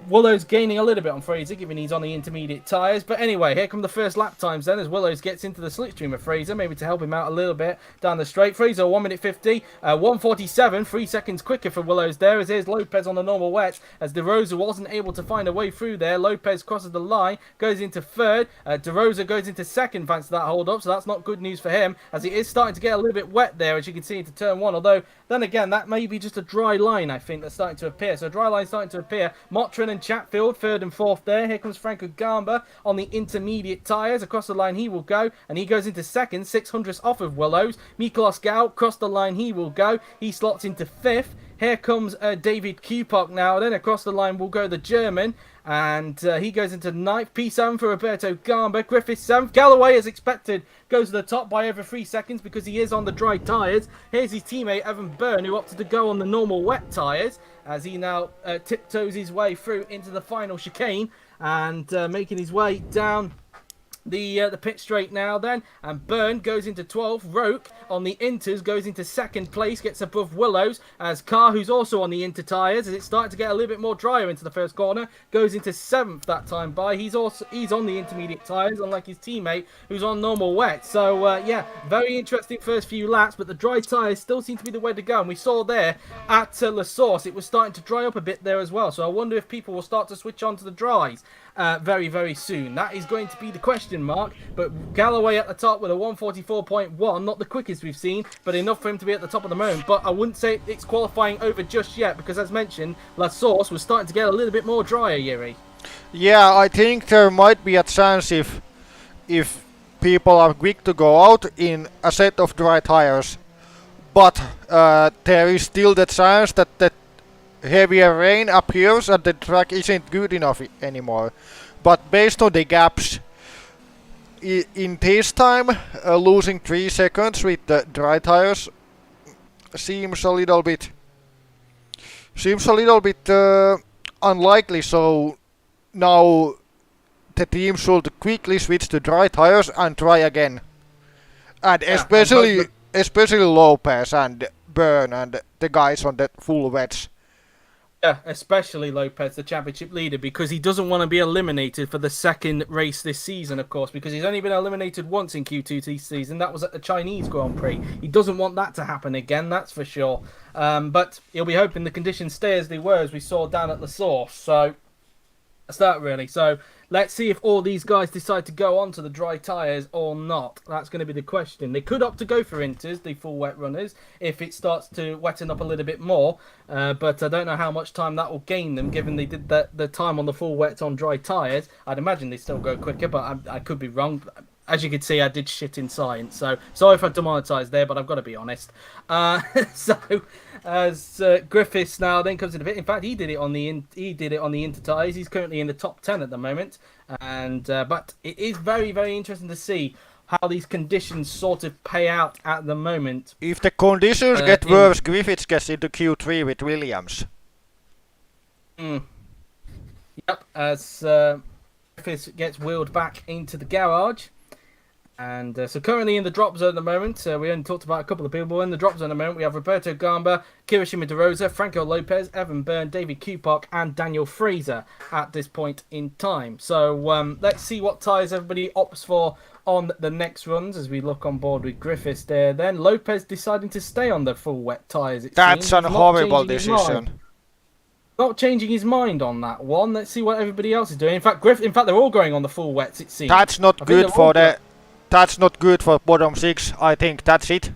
Willow's gaining a little bit on Fraser, given he's on the intermediate tyres. But anyway, here come the first lap times then, as Willows gets into the slipstream of Fraser, maybe to help him out a little bit down the straight. Fraser, 1 minute 50, 1:47, 3 seconds quicker for Willows there, as here's Lopez on the normal wet, as De Rosa wasn't able to find a way through there. Lopez crosses the line, goes into third. De Rosa goes into second thanks to that hold up, so that's not good news for him, as he is starting to get a little bit wet there, as you can see into turn 1, although then again, that may be just a dry line, I think, that's starting to appear. So dry line starting to appear. Motrin and Chatfield, third and fourth there. Here comes Franco Gamba on the intermediate tyres. Across the line he will go, and he goes into second, 600ths off of Willows. Miklos Gal, across the line he will go. He slots into fifth. Here comes David Kupok now. Then across the line will go the German, and he goes into ninth. P7 for Roberto Gamba. Griffiths 7th. Galloway, as expected, goes to the top by over 3 seconds because he is on the dry tyres. Here's his teammate Evan Byrne, who opted to go on the normal wet tyres, as he now tiptoes his way through into the final chicane and making his way down the pit straight now then, and Byrne goes into 12th. Roke on the Inters goes into 2nd place, gets above Willows, as Carr, who's also on the Inter tyres, as it's starting to get a little bit more drier into the first corner, goes into 7th that time by. He's on the intermediate tyres, unlike his teammate who's on normal wet. So yeah, very interesting first few laps, but the dry tyres still seem to be the way to go, and we saw there at La Source it was starting to dry up a bit there as well, so I wonder if people will start to switch on to the dries very, very soon. That is going to be the question mark. But Galloway at the top with a 144.1, not the quickest we've seen, but enough for him to be at the top of the moment. But I wouldn't say it's qualifying over just yet, because as mentioned, La Source was starting to get a little bit more drier, Yuri. Yeah, I think there might be a chance if people are quick to go out in a set of dry tires, but there is still the chance that the heavier rain appears and the track isn't good enough anymore. But based on the gaps, in this time, losing 3 seconds with the dry tires seems a little bit unlikely. So now the team should quickly switch to dry tires and try again, and Yeah, especially Lopez and Byrne and the guys on the full wets. Yeah, especially Lopez, the championship leader, because he doesn't want to be eliminated for the second race this season, of course, because he's only been eliminated once in Q2 this season. That was at the Chinese Grand Prix. He doesn't want that to happen again, that's for sure. But he'll be hoping the conditions stay as they were, as we saw down at La Source. So that's that, really. So let's see if all these guys decide to go on to the dry tyres or not. That's going to be the question. They could opt to go for Inters, the full wet runners, if it starts to wetten up a little bit more. But I don't know how much time that will gain them, given they did the time on the full wet on dry tyres. I'd imagine they still go quicker, but I could be wrong. As you can see, I did shit in science, so sorry if I demonetised there, but I've got to be honest. So as Griffiths now then comes in a bit. In fact, he did it on the Inter tyres. He's currently in the top 10 at the moment, and but it is very, very interesting to see how these conditions sort of pay out at the moment. If the conditions get worse, Griffiths gets into Q3 with Williams. Yep, as Griffiths gets wheeled back into the garage. And so currently in the drop zone at the moment, we only talked about a couple of people. In the drop zone at the moment, we have Roberto Gamba, Kirishima De Rosa, Franco Lopez, Evan Byrne, David Kupak, and Daniel Fraser at this point in time. So let's see what tyres everybody opts for on the next runs as we look on board with Griffiths there. Then Lopez deciding to stay on the full wet tyres. That's a horrible decision. Not changing his mind on that one. Let's see what everybody else is doing. In fact, they're all going on the full wets, it seems. That's not good for That's not good for bottom 6. I think that's it.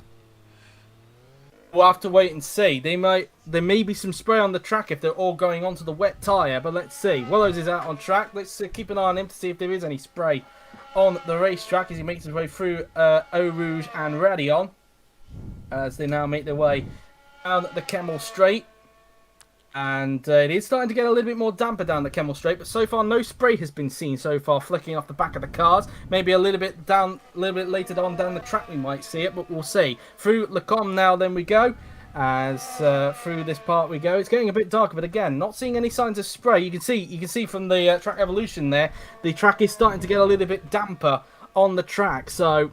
We'll have to wait and see. There may be some spray on the track if they're all going onto the wet tyre, but let's see. Willows is out on track. Let's keep an eye on him to see if there is any spray on the racetrack as he makes his way through Eau Rouge and Radion as they now make their way down the Kemmel Straight. And it is starting to get a little bit more damper down the Kemmel Straight, but so far no spray has been seen so far flicking off the back of the cars. Maybe a little bit later on down the track we might see it, but we'll see. Through Lecombe now then we go, as through this part we go. It's getting a bit darker, but again, not seeing any signs of spray. You can see from the track evolution there, the track is starting to get a little bit damper on the track, so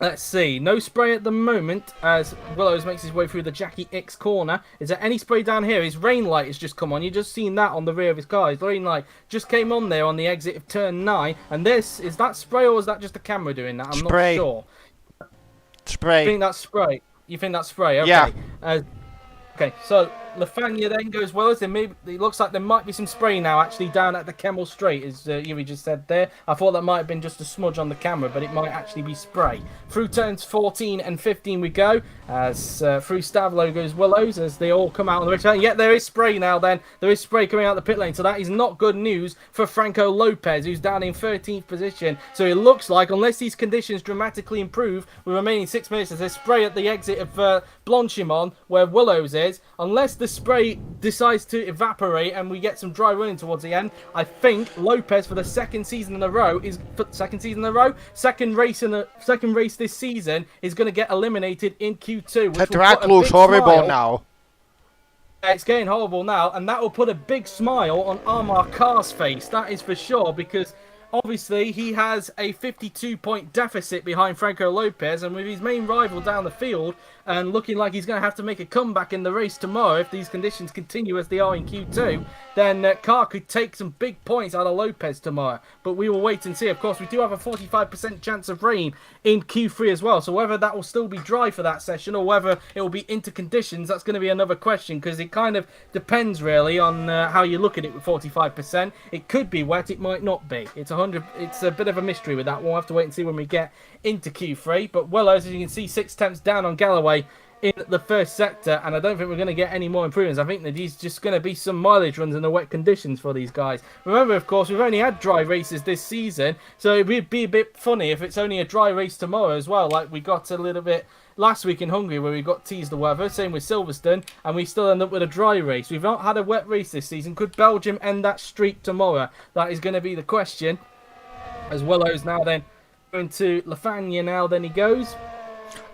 let's see. No spray at the moment as Willows makes his way through the Jackie X corner. Is there any spray down here? His rain light has just come on. You've just seen that on the rear of his car. His rain light just came on there on the exit of turn 9. And is that spray or is that just the camera doing that? I'm not sure. Spray. You think that's spray? Okay. Yeah. Okay, so Lafagna then goes well. It looks like there might be some spray now actually down at the Kemmel Straight, as Yuri just said there. I thought that might have been just a smudge on the camera, but it might actually be spray. Through turns 14 and 15 we go, as through Stavlo goes Willows, as they all come out on the return. Yet there is spray now then. There is spray coming out the pit lane, so that is not good news for Franco Lopez, who's down in 13th position. So it looks like, unless these conditions dramatically improve with remaining 6 minutes, as there's spray at the exit of Blanchimont, where Willows is, unless the spray decides to evaporate and we get some dry running towards the end, I think Lopez for the second race this season is going to get eliminated in Q2. The track looks horrible now. It's getting horrible now, and that will put a big smile on Armar Carr's face, that is for sure, because obviously he has a 52-point deficit behind Franco Lopez, and with his main rival down the field and looking like he's going to have to make a comeback in the race tomorrow if these conditions continue as they are in Q2, then Carr could take some big points out of Lopez tomorrow. But we will wait and see. Of course, we do have a 45% chance of rain in Q3 as well, so whether that will still be dry for that session or whether it will be into conditions, that's going to be another question, because it kind of depends really on how you look at it with 45%. It could be wet, it might not be. It's a bit of a mystery with that. We'll have to wait and see when we get into Q3. But Willows, as you can see, 6 tenths down on Galloway in the first sector, and I don't think we're going to get any more improvements. I think that these just going to be some mileage runs in the wet conditions for these guys. Remember, of course, we've only had dry races this season, so it would be a bit funny if it's only a dry race tomorrow as well, like we got a little bit last week in Hungary where we got teased the weather. Same with Silverstone, and we still end up with a dry race. We've not had a wet race this season. Could Belgium end that streak tomorrow? That is going to be the question. As Willows now then going to Lafagna now, then he goes.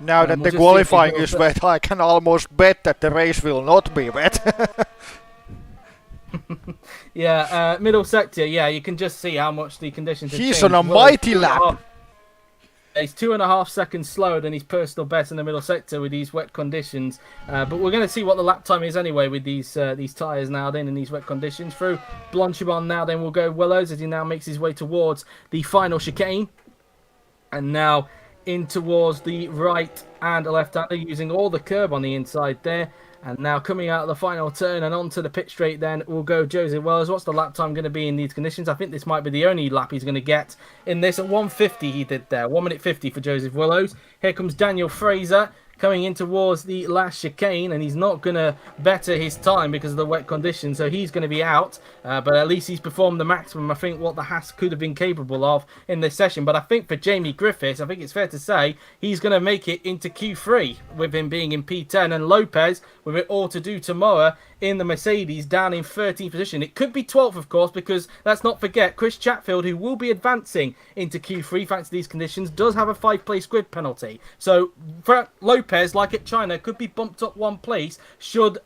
Now that the qualifying is wet, I can almost bet that the race will not be wet. Yeah, middle sector, yeah, you can just see how much the conditions have He's changed. on a mighty lap. He's 2.5 seconds slower than his personal best in the middle sector with these wet conditions. But we're going to see what the lap time is anyway with these tyres now then in these wet conditions. Through Blanchimont now then will go Willows as he now makes his way towards the final chicane. And now in towards the right and left-hander using all the curb on the inside there. And now coming out of the final turn and onto the pit straight then will go Joseph Willows. What's the lap time going to be in these conditions? I think this might be the only lap he's going to get in this. At 1:50 he did there. 1 minute 50 for Joseph Willows. Here comes Daniel Fraser coming in towards the last chicane, and he's not going to better his time because of the wet conditions, so he's going to be out. But at least he's performed the maximum, I think, what the Haas could have been capable of in this session. But I think for Jamie Griffiths, I think it's fair to say he's going to make it into Q3 with him being in P10, and Lopez with it all to do tomorrow in the Mercedes down in 13th position. It could be 12th, of course, because let's not forget Chris Chatfield, who will be advancing into Q3 thanks to these conditions, does have a 5-place grid penalty. So for Lopez, like at China, could be bumped up 1 place should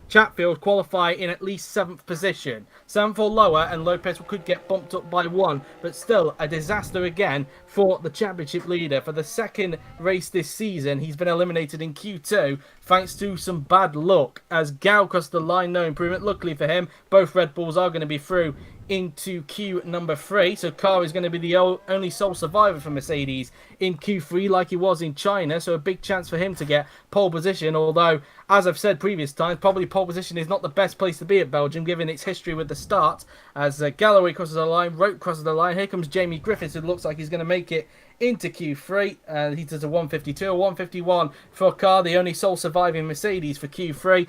Chatfield qualify in at least 7th position. 7th or lower, and Lopez could get bumped up by 1, but still a disaster again for the championship leader. For the second race this season, he's been eliminated in Q2 thanks to some bad luck as Gao crossed the line. No improvement. Luckily for him, both Red Bulls are going to be through into Q number 3, so Carr is going to be the only sole survivor for Mercedes in Q3 like he was in China, so a big chance for him to get pole position, although as I've said previous times, probably pole position is not the best place to be at Belgium given its history with the start, as Galloway crosses the line, Roke crosses the line. Here comes Jamie Griffiths, who looks like he's going to make it into Q3. He does a 152, a 151 for Carr, the only sole surviving Mercedes for Q3.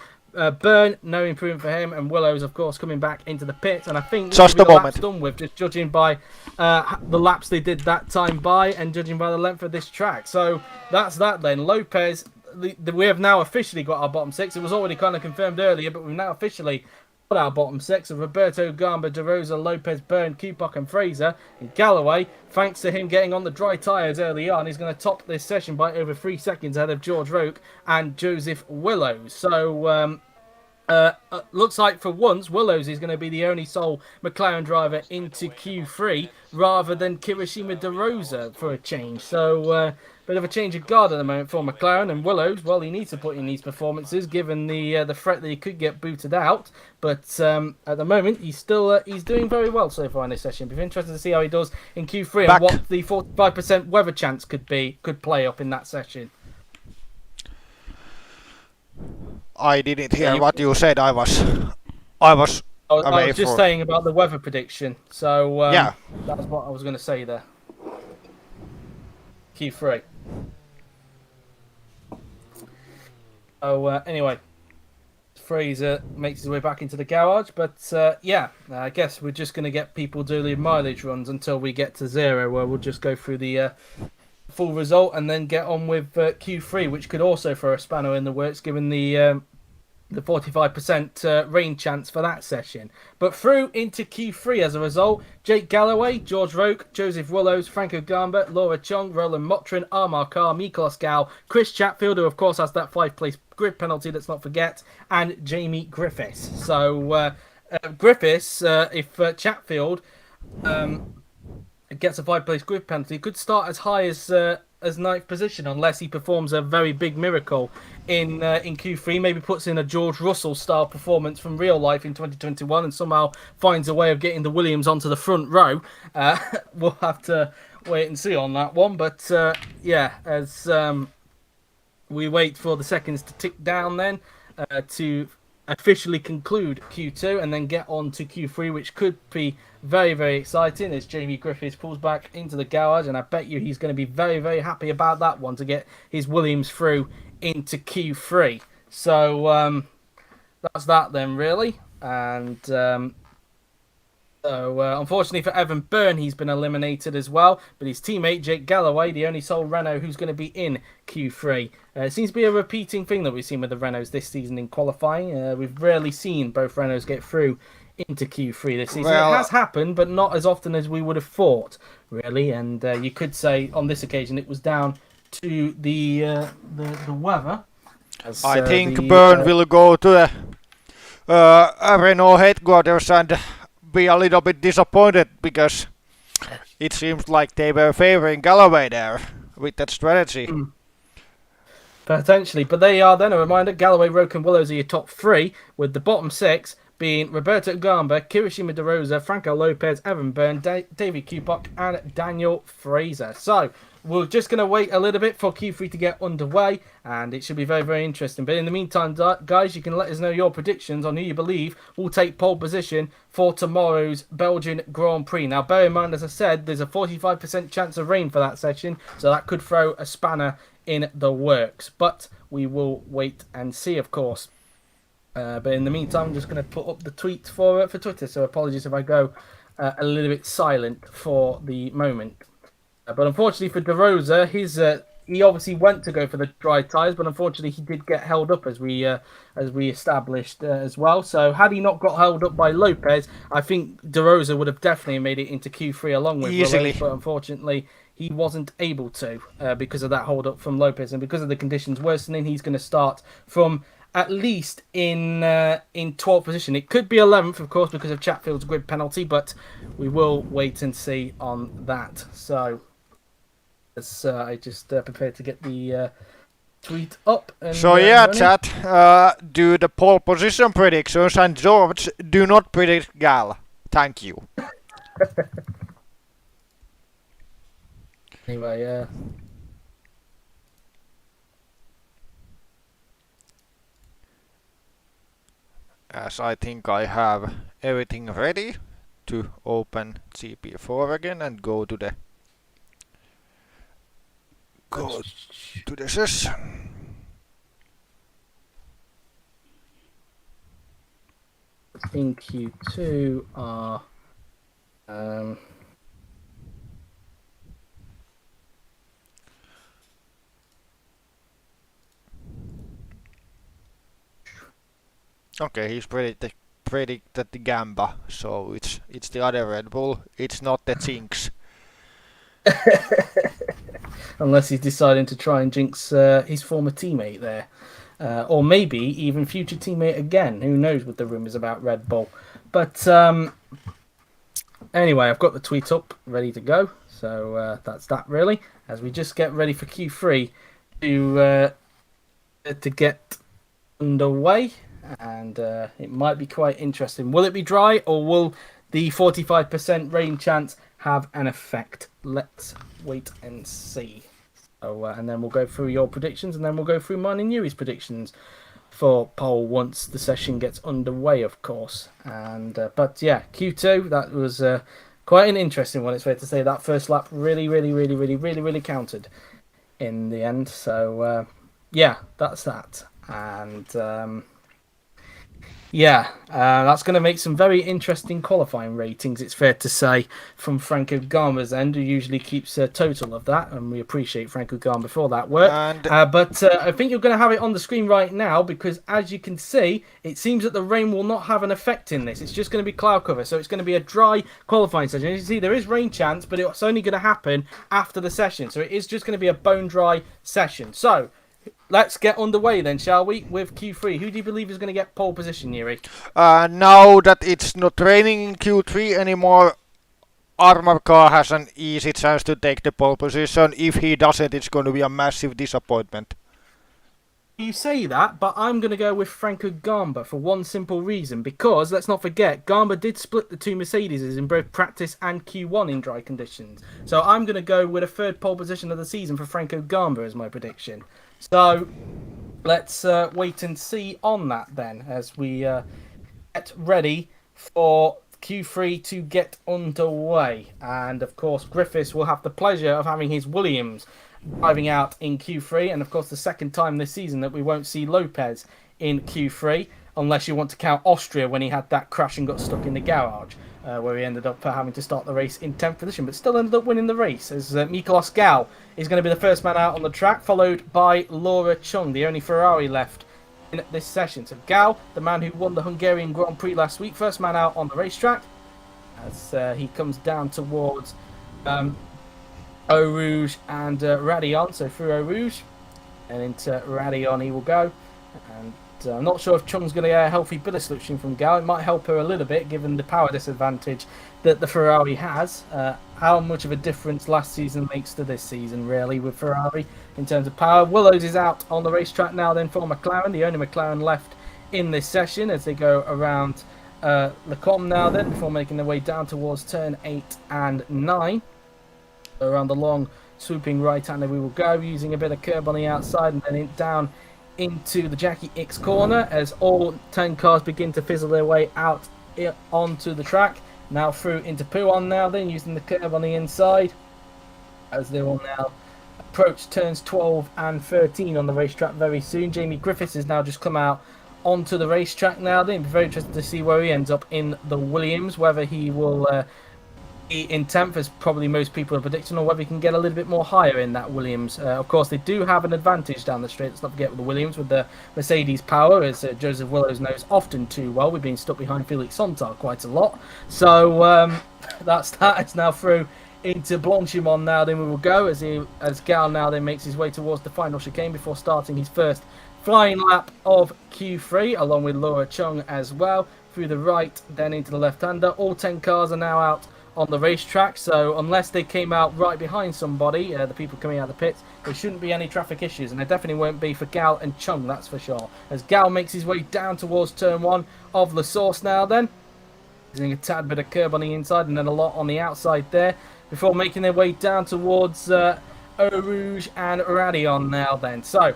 Byrne, no improvement for him, and Willows, of course, coming back into the pit. And I think this just will a be the moment laps done with, just judging by the laps they did that time by, and judging by the length of this track. So that's that then. Lopez, we have now officially got our bottom 6. It was already kind of confirmed earlier, but we've now officially got our bottom 6 of Roberto, Gamba, De Rosa, Lopez, Byrne, Kupok and Fraser. And Galloway, thanks to him getting on the dry tyres early on, is going to top this session by over 3 seconds ahead of George Roke and Joseph Willows. So looks like for once Willows is going to be the only sole McLaren driver into Q3 rather than Kirishima De Rosa for a change. So bit of a change of guard at the moment for McLaren, and Willows, well, he needs to put in these performances given the threat that he could get booted out. But at the moment he's still he's doing very well so far in this session. It'll be interesting to see how he does in Q3 and what the 45% weather chance could play up in that session. I didn't hear what you said. I was just saying about the weather prediction. So yeah, that's what I was going to say there. Q3. So anyway, Fraser makes his way back into the garage, but yeah, I guess we're just going to get people doing mileage runs until we get to 0, where we'll just go through the full result and then get on with Q3, which could also throw a spanner in the works given the 45% rain chance for that session. But through into Q3 as a result, Jake Galloway, George Roke, Joseph Willows, Franco Gamba, Laura Chung, Roland Motrin, Amar Carr, Miklos Gal, Chris Chatfield, who of course has that 5-place grid penalty, let's not forget, and Jamie Griffiths. So Griffiths, if Chatfield gets a 5-place grid penalty, could start as high as ninth position unless he performs a very big miracle in Q3. Maybe puts in a George Russell style performance from real life in 2021 and somehow finds a way of getting the Williams onto the front row. We'll have to wait and see on that one. But yeah, as we wait for the seconds to tick down, then to officially conclude Q2 and then get on to Q3, which could be very, very exciting as Jamie Griffiths pulls back into the garage, and I bet you he's going to be very, very happy about that one to get his Williams through into Q3. So that's that then, really. And unfortunately for Evan Byrne, he's been eliminated as well. But his teammate, Jake Galloway, the only sole Renault who's going to be in Q3. It seems to be a repeating thing that we've seen with the Renaults this season in qualifying. We've rarely seen both Renaults get through into Q3 this season. Well, it has happened, but not as often as we would have thought, really. And you could say on this occasion it was down to the weather. I think Byrne will go to the Renault headquarters and be a little bit disappointed because it seems like they were favoring Galloway there with that strategy. Potentially, but there you are then. A reminder, Galloway, Roque and Willows are your top three, with the bottom six being Roberto Gamba, Kirishima De Rosa, Franco Lopez, Evan Byrne, David Kupok and Daniel Fraser. So we're just going to wait a little bit for Q3 to get underway, and it should be very, very interesting. But in the meantime, guys, you can let us know your predictions on who you believe will take pole position for tomorrow's Belgian Grand Prix. Now, bear in mind, as I said, there's a 45% chance of rain for that session, so that could throw a spanner in the works. But we will wait and see, of course. But in the meantime, I'm just going to put up the tweet for Twitter, so apologies if I go a little bit silent for the moment. But unfortunately for De Rosa, he obviously went to go for the dry tyres, but unfortunately he did get held up as we established as well. So had he not got held up by Lopez, I think De Rosa would have definitely made it into Q3 along with Willows, but unfortunately he wasn't able to because of that hold up from Lopez, and because of the conditions worsening, he's going to start from at least in 12th position. It could be 11th, of course, because of Chatfield's grid penalty, but we will wait and see on that. So as I just prepared to get the tweet up. And, so yeah, chat, do the pole position predictions, and George, do not predict Gal. Thank you. Anyway, as I think I have everything ready to open GP4 again and go to the session. In Q2 are okay, he's predicted the Gamba, so it's the other Red Bull. It's not the Jinx. Unless he's deciding to try and jinx his former teammate there. Or maybe even future teammate again. Who knows with the rumours about Red Bull. But anyway, I've got the tweet up, ready to go. So that's that really. As we just get ready for Q3 to get underway. And it might be quite interesting. Will it be dry, or will the 45% rain chance have an effect? Let's wait and see. So, and then we'll go through your predictions, and then we'll go through mine and Yuri's predictions for pole once the session gets underway, of course. And but yeah, Q2, that was quite an interesting one. It's fair to say that first lap really counted in the end. So yeah, that's that. And yeah, that's going to make some very interesting qualifying ratings, it's fair to say, from Franco Gamba's end, who usually keeps a total of that, and we appreciate Franco Gamba for that work. But I think you're going to have it on the screen right now, because as you can see, it seems that the rain will not have an effect in this. It's just going to be cloud cover, so it's going to be a dry qualifying session. As you can see, there is rain chance, but it's only going to happen after the session, so it is just going to be a bone dry session. So let's get underway then, shall we, with Q3. Who do you believe is going to get pole position, Yuri? Now that it's not raining in Q3 anymore, Armor car has an easy chance to take the pole position. If he doesn't, it's going to be a massive disappointment. You say that, but I'm going to go with Franco Gamba for one simple reason. Because, let's not forget, Gamba did split the two Mercedes in both practice and Q1 in dry conditions. So I'm going to go with a third pole position of the season for Franco Gamba as my prediction. So let's wait and see on that then as we get ready for Q3 to get underway. And of course, Griffiths will have the pleasure of having his Williams driving out in Q3, and of course the second time this season that we won't see Lopez in Q3, unless you want to count Austria when he had that crash and got stuck in the garage, where he ended up having to start the race in 10th position, but still ended up winning the race, as Miklos Gal is going to be the first man out on the track, followed by Laura Chung, the only Ferrari left in this session. So Gal, the man who won the Hungarian Grand Prix last week, first man out on the racetrack, as he comes down towards Eau Rouge and Radion, so through Eau Rouge and into Radion he will go. And I'm not sure if Chung's going to get a healthy bit of switching from Gal. It might help her a little bit given the power disadvantage that the Ferrari has. How much of a difference last season makes to this season, really, with Ferrari in terms of power. Willows is out on the racetrack now then for McLaren, the only McLaren left in this session as they go around Le Com now then before making their way down towards turn 8 and 9. Around the long swooping right-hander we will go, using a bit of curb on the outside and then down into the Jackie X corner as all 10 cars begin to fizzle their way out onto the track. Now through into Pouhon now then, using the curb on the inside as they will now approach turns 12 and 13 on the racetrack very soon. Jamie Griffiths has now just come out onto the racetrack now then. Be very interested to see where he ends up in the Williams, whether he will in 10th, as probably most people are predicting, or whether he can get a little bit more higher in that Williams. Of course, they do have an advantage down the straight. Let's not forget with the Williams, with the Mercedes power, as Joseph Willows knows often too well. We've been stuck behind Felix Sontar quite a lot. So that is now through into Blanchimont now. Then we will go as Gal now then makes his way towards the final chicane before starting his first flying lap of Q3, along with Laura Chung as well. Through the right, then into the left-hander. All 10 cars are now out on the racetrack, so unless they came out right behind somebody, the people coming out of the pits, there shouldn't be any traffic issues, and there definitely won't be for Gal and Chung, that's for sure. As Gal makes his way down towards turn 1 of La Source now then, using a tad bit of curb on the inside and then a lot on the outside there, before making their way down towards Eau Rouge and Radion now then. So,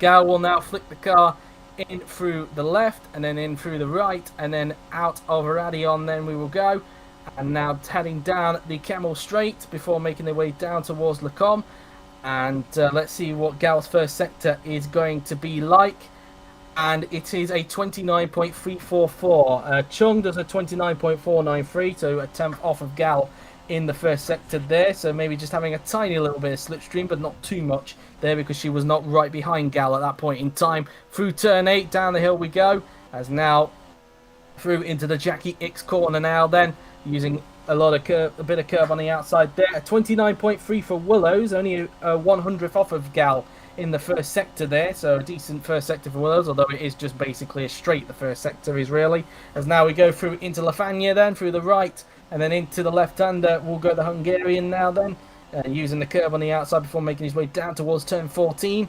Gal will now flick the car in through the left, and then in through the right, and then out of Radion then we will go. And now heading down the Camel Straight before making their way down towards Le Com. And let's see what Gal's first sector is going to be like. And it is a 29.344. Chung does a 29.493, so a 10th off of Gal in the first sector there. So maybe just having a tiny little bit of slipstream, but not too much there because she was not right behind Gal at that point in time. Through turn 8, down the hill we go. As now through into the Jackie X corner now then, using a bit of curve on the outside there. A 29.3 for Willows, only a 100th off of Gal in the first sector there, so a decent first sector for Willows, although it is just basically a straight, the first sector is really. As now we go through into Lafagna then, through the right, and then into the left-hander, we'll go the Hungarian now then, using the curve on the outside before making his way down towards turn 14.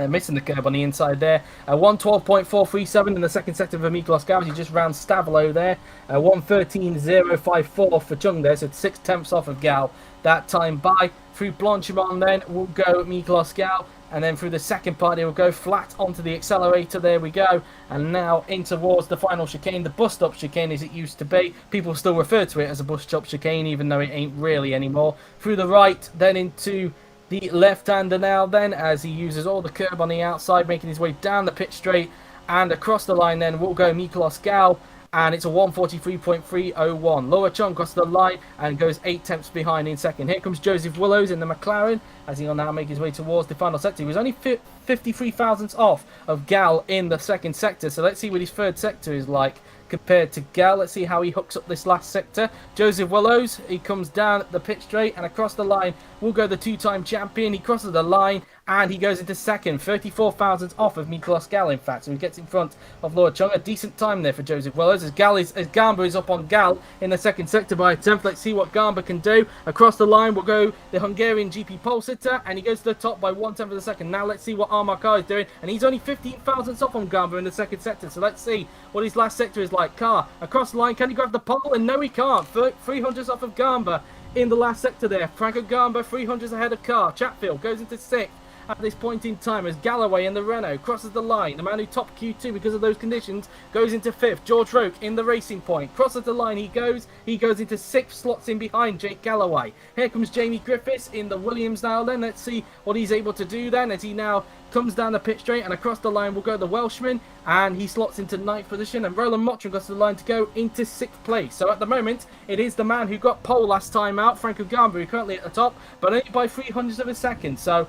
Missing the curb on the inside there. 112.437 in the second sector for Miklos Gal. He just round Stavilo there. 113.054 for Chung there. So 6 tenths off of Gal that time by. Through Blanchimont then will go Miklos Gal. And then through the second part it will go flat onto the accelerator. There we go. And now in towards the final chicane. The bus stop chicane as it used to be. People still refer to it as a bus stop chicane even though it ain't really anymore. Through the right then into the left-hander now then, as he uses all the curb on the outside, making his way down the pit straight and across the line then will go Miklos Gal, and it's a 143.301. Laura Chung crosses the line and goes 8 tenths behind in second. Here comes Joseph Willows in the McLaren, as he'll now make his way towards the final sector. He was only 53 thousandths off of Gal in the second sector, so let's see what his third sector is like compared to Gal. Let's see how he hooks up this last sector. Joseph Willows, he comes down the pit straight and across the line will go the 2-time champion. He crosses the line And he goes into second, 34 thousandths off of Miklos Gal, in fact. So he gets in front of Laura Chung. A decent time there for Joseph Willows as Gamba is up on Gal in the second sector by a tenth. Let's see what Gamba can do. Across the line will go the Hungarian GP pole sitter, and he goes to the top by 1/10 of a second. Now let's see what Armar Carr is doing, and he's only 15 thousandths off on Gamba in the second sector. So let's see what his last sector is like. Carr across the line, can he grab the pole? And no, he can't. 300s off of Gamba in the last sector there. Franco Gamba 300s ahead of Carr. Chatfield goes into sixth at this point in time as Galloway in the Renault crosses the line. The man who topped Q2 because of those conditions goes into fifth. George Roke in the Racing Point crosses the line. He goes into sixth, slots in behind Jake Galloway. Here comes Jamie Griffiths in the Williams now. Then let's see what he's able to do then as he now comes down the pit straight, and across the line will go the Welshman, and he slots into ninth position, and Roland Mottram goes to the line to go into sixth place. So at the moment it is the man who got pole last time out, Franco Gamba, currently at the top, but only by 300ths of a second. So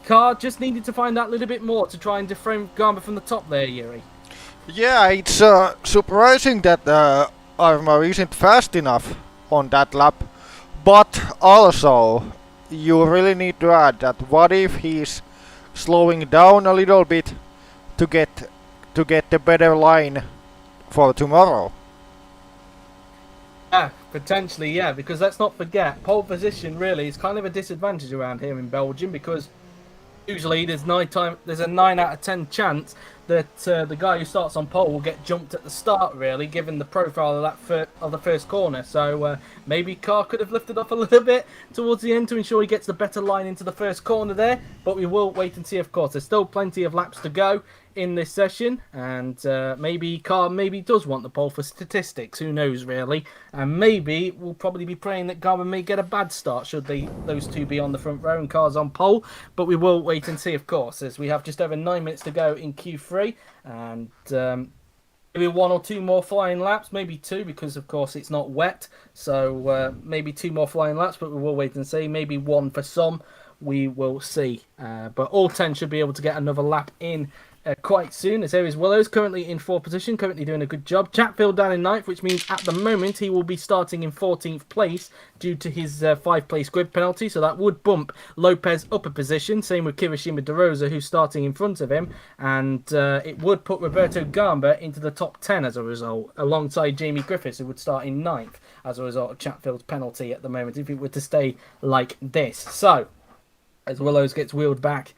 Carr just needed to find that little bit more to try and deframe Gamba from the top there, Yuri. Yeah, it's surprising that Armor isn't fast enough on that lap, but also you really need to add that what if he's slowing down a little bit to get the better line for tomorrow. Yeah, potentially, yeah, because let's not forget, pole position really is kind of a disadvantage around here in Belgium, because usually there's a 9 out of 10 chance that the guy who starts on pole will get jumped at the start, really, given the profile of the first corner. So maybe Carr could have lifted off a little bit towards the end to ensure he gets the better line into the first corner there. But we will wait and see, of course. There's still plenty of laps to go in this session, and maybe Carr does want the pole for statistics. Who knows, really? And maybe we'll probably be praying that Garmin may get a bad start should those two be on the front row and Carr's on pole. But we will wait and see, of course, as we have just over 9 minutes to go in Q3. And maybe 1 or 2 more flying laps, maybe 2, because of course it's not wet, so maybe 2 more flying laps, but we will wait and see. Maybe 1 for some, we will see, but all 10 should be able to get another lap in quite soon, as here is Willows currently in 4th position, currently doing a good job. Chatfield down in 9th, which means at the moment he will be starting in 14th place due to his 5-place grid penalty, so that would bump Lopez up a position. Same with Kirishima De Rosa, who's starting in front of him, and it would put Roberto Gamba into the top 10 as a result, alongside Jamie Griffiths, who would start in 9th as a result of Chatfield's penalty at the moment, if it were to stay like this. So, as Willows gets wheeled back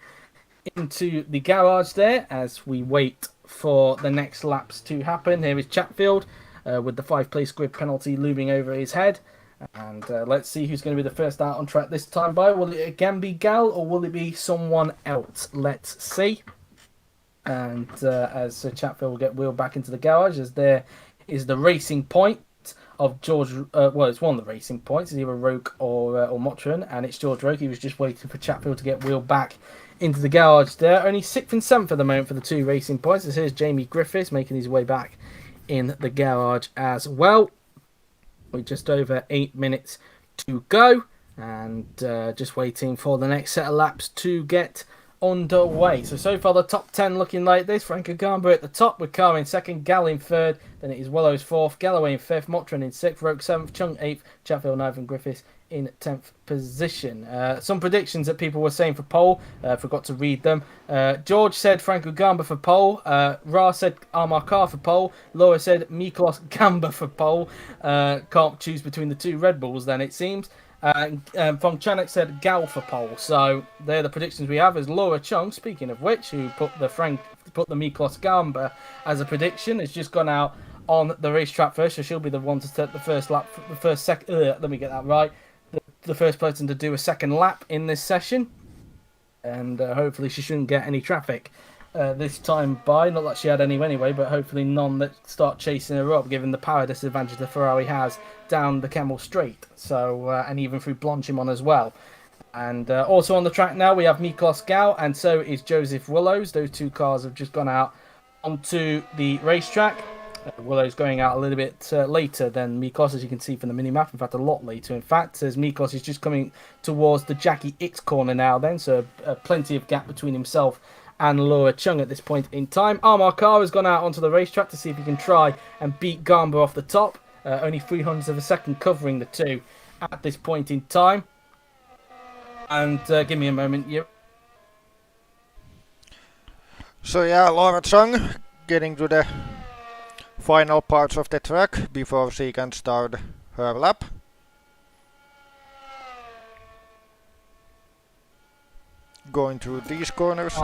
into the garage there as we wait for the next laps to happen. Here is Chatfield with the 5-place grid penalty looming over his head, and let's see who's going to be the first out on track this time by. Will it again be Gal, or will it be someone else? Let's see. And as Chatfield will get wheeled back into the garage, as there is the Racing Point of George, well, it's one of the Racing Points, it's either Roke or Mottram, and it's George Roke. He was just waiting for Chatfield to get wheeled back into the garage there. Only 6th and 7th at the moment for the 2 Racing Points. This here's Jamie Griffiths making his way back in the garage as well. We're just over 8 minutes to go, and just waiting for the next set of laps to get underway. So far the top 10 looking like this. Franco Gamba at the top with Carr in 2nd, Gal in 3rd, then it is Willows 4th, Galloway in 5th, Mottram in 6th, Roke 7th, Chung 8th, Chatfield 9th, and Griffiths in 10th position. Some predictions that people were saying for pole, forgot to read them. George said Franco Gamba for pole, Ra said Armar Carr for pole, Laura said Miklos Gamba for pole. Can't choose between the 2 Red Bulls then, it seems. Von Chanek said Gal for pole. So they're the predictions we have. As Laura Chung, speaking of which, who put the Miklos Gamba as a prediction, has just gone out on the racetrack first, so she'll be the one to take the first lap, let me get that right, the first person to do a second lap in this session, and hopefully she shouldn't get any traffic this time by. Not that she had any anyway, but hopefully none that start chasing her up, given the power disadvantage the Ferrari has down the Kemmel Straight, so and even through Blanchimont as well. And also on the track now we have Miklos Gal, and so is Joseph Willows. Those 2 cars have just gone out onto the racetrack. Willow's going out a little bit later than Miklos, as you can see from the mini-map. In fact, a lot later, in fact, as Miklos is just coming towards the Jackie X corner now then, so plenty of gap between himself and Laura Chung at this point in time. Armar Carr has gone out onto the racetrack to see if he can try and beat Gamba off the top. Only 300ths of a second covering the 2 at this point in time. And give me a moment, So yeah, Laura Chung getting to the final parts of the track before she can start her lap. Going through these corners.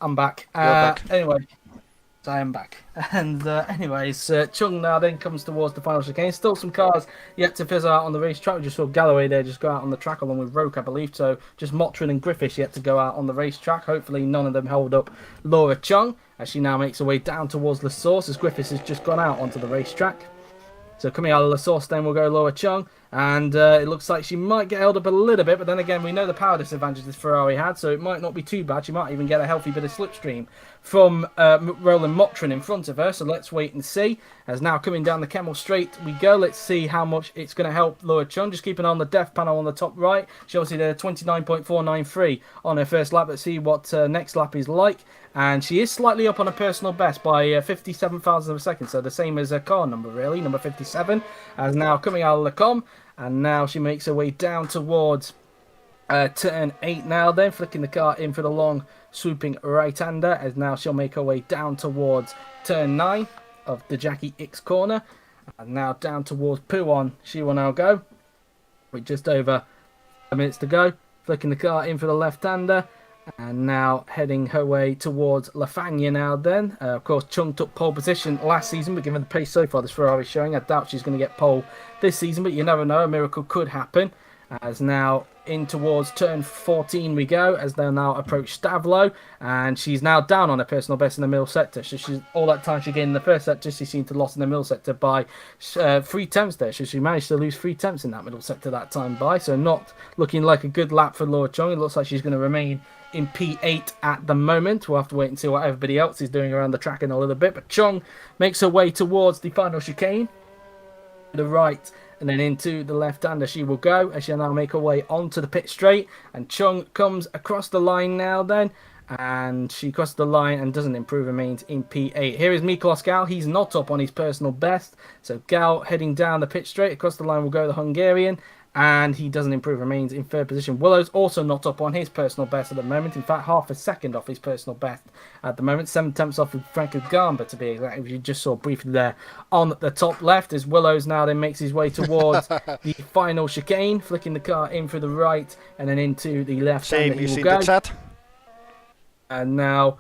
I'm back. You're back. Anyway, so I am back. And anyways, Chung now then comes towards the final chicane. Still some cars yet to fizzle out on the racetrack. We just saw Galloway there just go out on the track along with Roke, I believe. So just Motrin and Griffiths yet to go out on the racetrack. Hopefully none of them held up Laura Chung as she now makes her way down towards La Source as Griffiths has just gone out onto the racetrack. So coming out of La Source then will go Laura Chung. And it looks like she might get held up a little bit, but then again, we know the power disadvantage this Ferrari had, so it might not be too bad. She might even get a healthy bit of slipstream from Roland Motrin in front of her, so let's wait and see. As now coming down the Kemmel Straight we go. Let's see how much it's going to help Laura Chung. Just keep an eye on the def panel on the top right. She obviously did a 29.493 on her first lap. Let's see what next lap is like. And she is slightly up on her personal best by 57,000 of a second, so the same as her car number, really, number 57. As now coming out of the com. And now she makes her way down towards turn 8 now then, flicking the car in for the long swooping right-hander, as now she'll make her way down towards turn 9 of the Jackie X corner. And now down towards Pouon she will now go, with just over 5 minutes to go, flicking the car in for the left-hander. And now heading her way towards Lafagna now then. Of course, Chung took pole position last season, but given the pace so far this Ferrari is showing, I doubt she's going to get pole this season, but you never know, a miracle could happen. As now in towards turn 14 we go, as they'll now approach Stavlo, and she's now down on her personal best in the middle sector. So she's all that time she gained in the first sector, she seemed to lost in the middle sector by 3 tenths there. So she managed to lose 3 tenths in that middle sector that time by, so not looking like a good lap for Laura Chung. It looks like she's going to remain in P8 at the moment. We'll have to wait and see what everybody else is doing around the track in a little bit. But Chung makes her way towards the final chicane, to the right, and then into the left-hander she will go, as she'll now make her way onto the pit straight. And Chung comes across the line now then, and she crosses the line and doesn't improve, remains in P8. Here is Miklos Gal. He's not up on his personal best, so Gal heading down the pit straight. Across the line will go the Hungarian, and he doesn't improve, remains in third position. Willow's also not up on his personal best at the moment. In fact, half a second off his personal best at the moment. 7 tenths off of Franco Gamba, to be exact. If you just saw briefly there on the top left, as Willow's now then makes his way towards the final chicane, flicking the car in through the right and then into the left. Same, you see the chat. And now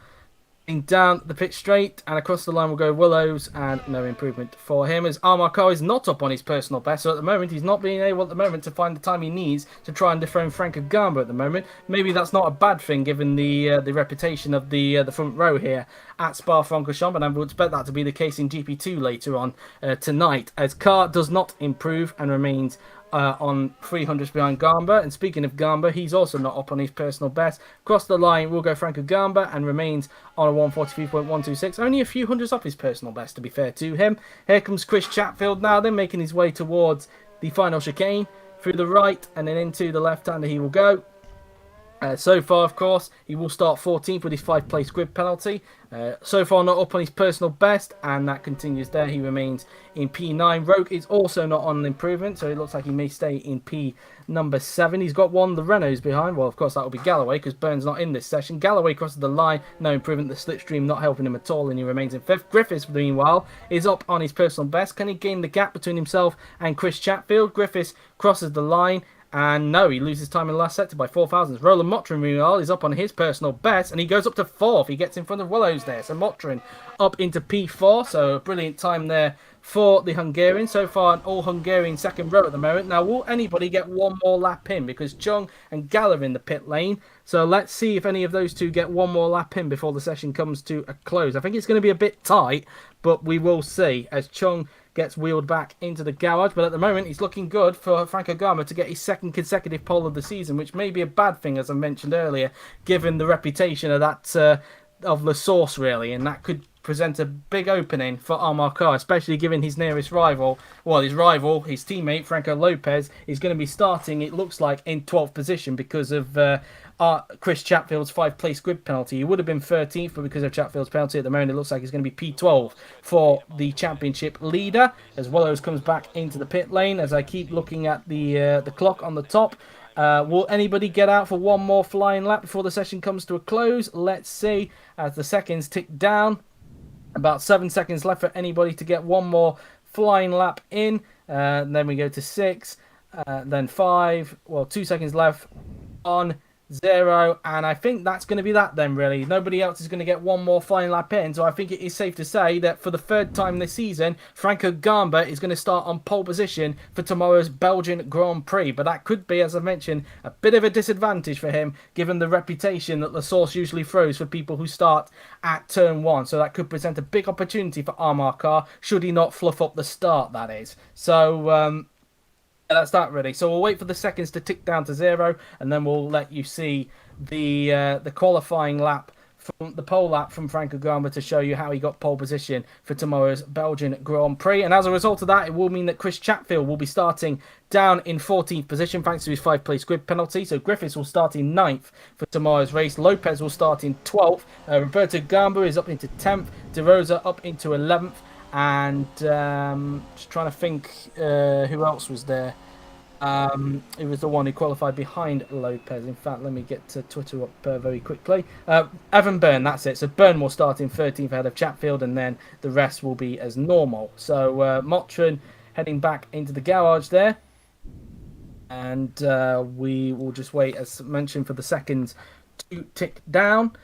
down the pit straight, and across the line will go Willows, and no improvement for him, as Armarco is not up on his personal best. So at the moment he's not being able to find the time he needs to try and dethrone Franco Gamba at the moment. Maybe that's not a bad thing given the reputation of the front row here at Spa-Francorchamps, and I would expect that to be the case in GP2 later on tonight, as Car does not improve and remains on 300s behind Gamba. And speaking of Gamba, he's also not up on his personal best. Across the line will go Franco Gamba and remains on a 143.126, only a few hundreds off his personal best, to be fair to him. Here comes Chris Chatfield now then, making his way towards the final chicane through the right, and then into the left-hander he will go. So far, of course, he will start 14th with his 5-place grid penalty. So far, not up on his personal best, and that continues there. He remains in P9. Roke is also not on an improvement, so it looks like he may stay in P number 7. He's got one of the Renaults behind. Well, of course, that will be Galloway, because Burns not in this session. Galloway crosses the line, no improvement. The slipstream not helping him at all, and he remains in 5th. Griffiths, meanwhile, is up on his personal best. Can he gain the gap between himself and Chris Chatfield? Griffiths crosses the line, and no, he loses time in the last sector by 4 thousandths. Roland Motrin, meanwhile, is up on his personal best, and he goes up to 4th. He gets in front of Willows there. So Motrin up into P4. So a brilliant time there for the Hungarian. So far, an all-Hungarian second row at the moment. Now, will anybody get one more lap in? Because Chung and Gal are in the pit lane. So let's see if any of those two get one more lap in before the session comes to a close. I think it's going to be a bit tight, but we will see as Chung gets wheeled back into the garage. But at the moment, it's looking good for Franco Gama to get his second consecutive pole of the season, which may be a bad thing, as I mentioned earlier, given the reputation of that of La Source, really, and that could present a big opening for Armarcar, especially given his nearest rival, his teammate, Franco Lopez, is going to be starting, it looks like, in 12th position because of Chris Chatfield's 5-place grid penalty. He would have been 13th, but because of Chatfield's penalty at the moment, it looks like he's going to be P12 for the championship leader, as Willows comes back into the pit lane, as I keep looking at the clock on the top. Will anybody get out for one more flying lap before the session comes to a close? Let's see as the seconds tick down. About 7 seconds left for anybody to get one more flying lap in. Then we go to 6, then 5. Well, 2 seconds left. 1, 0, and I think that's going to be that then, really. Nobody else is going to get one more flying lap in, so I think it is safe to say that for the third time this season, Franco Gamba is going to start on pole position for tomorrow's Belgian Grand Prix. But that could be, as I mentioned, a bit of a disadvantage for him, given the reputation that the source usually throws for people who start at turn 1. So that could present a big opportunity for Amarkar, should he not fluff up the start, that is. So, that's that really. So we'll wait for the seconds to tick down to 0, and then we'll let you see the qualifying lap from the pole lap from Franco Gamba to show you how he got pole position for tomorrow's Belgian Grand Prix. And as a result of that, it will mean that Chris Chatfield will be starting down in 14th position thanks to his 5-place grid penalty. So Griffiths will start in 9th for tomorrow's race. Lopez will start in 12th. Roberto Gamba is up into 10th. De Rosa up into 11th. And just trying to think who else was there. It was the one who qualified behind Lopez. In fact, let me get to Twitter up very quickly. Evan Byrne, that's it. So Byrne will start in 13th ahead of Chatfield, and then the rest will be as normal. So Motrin heading back into the garage there. And we will just wait, as mentioned, for the seconds to tick down.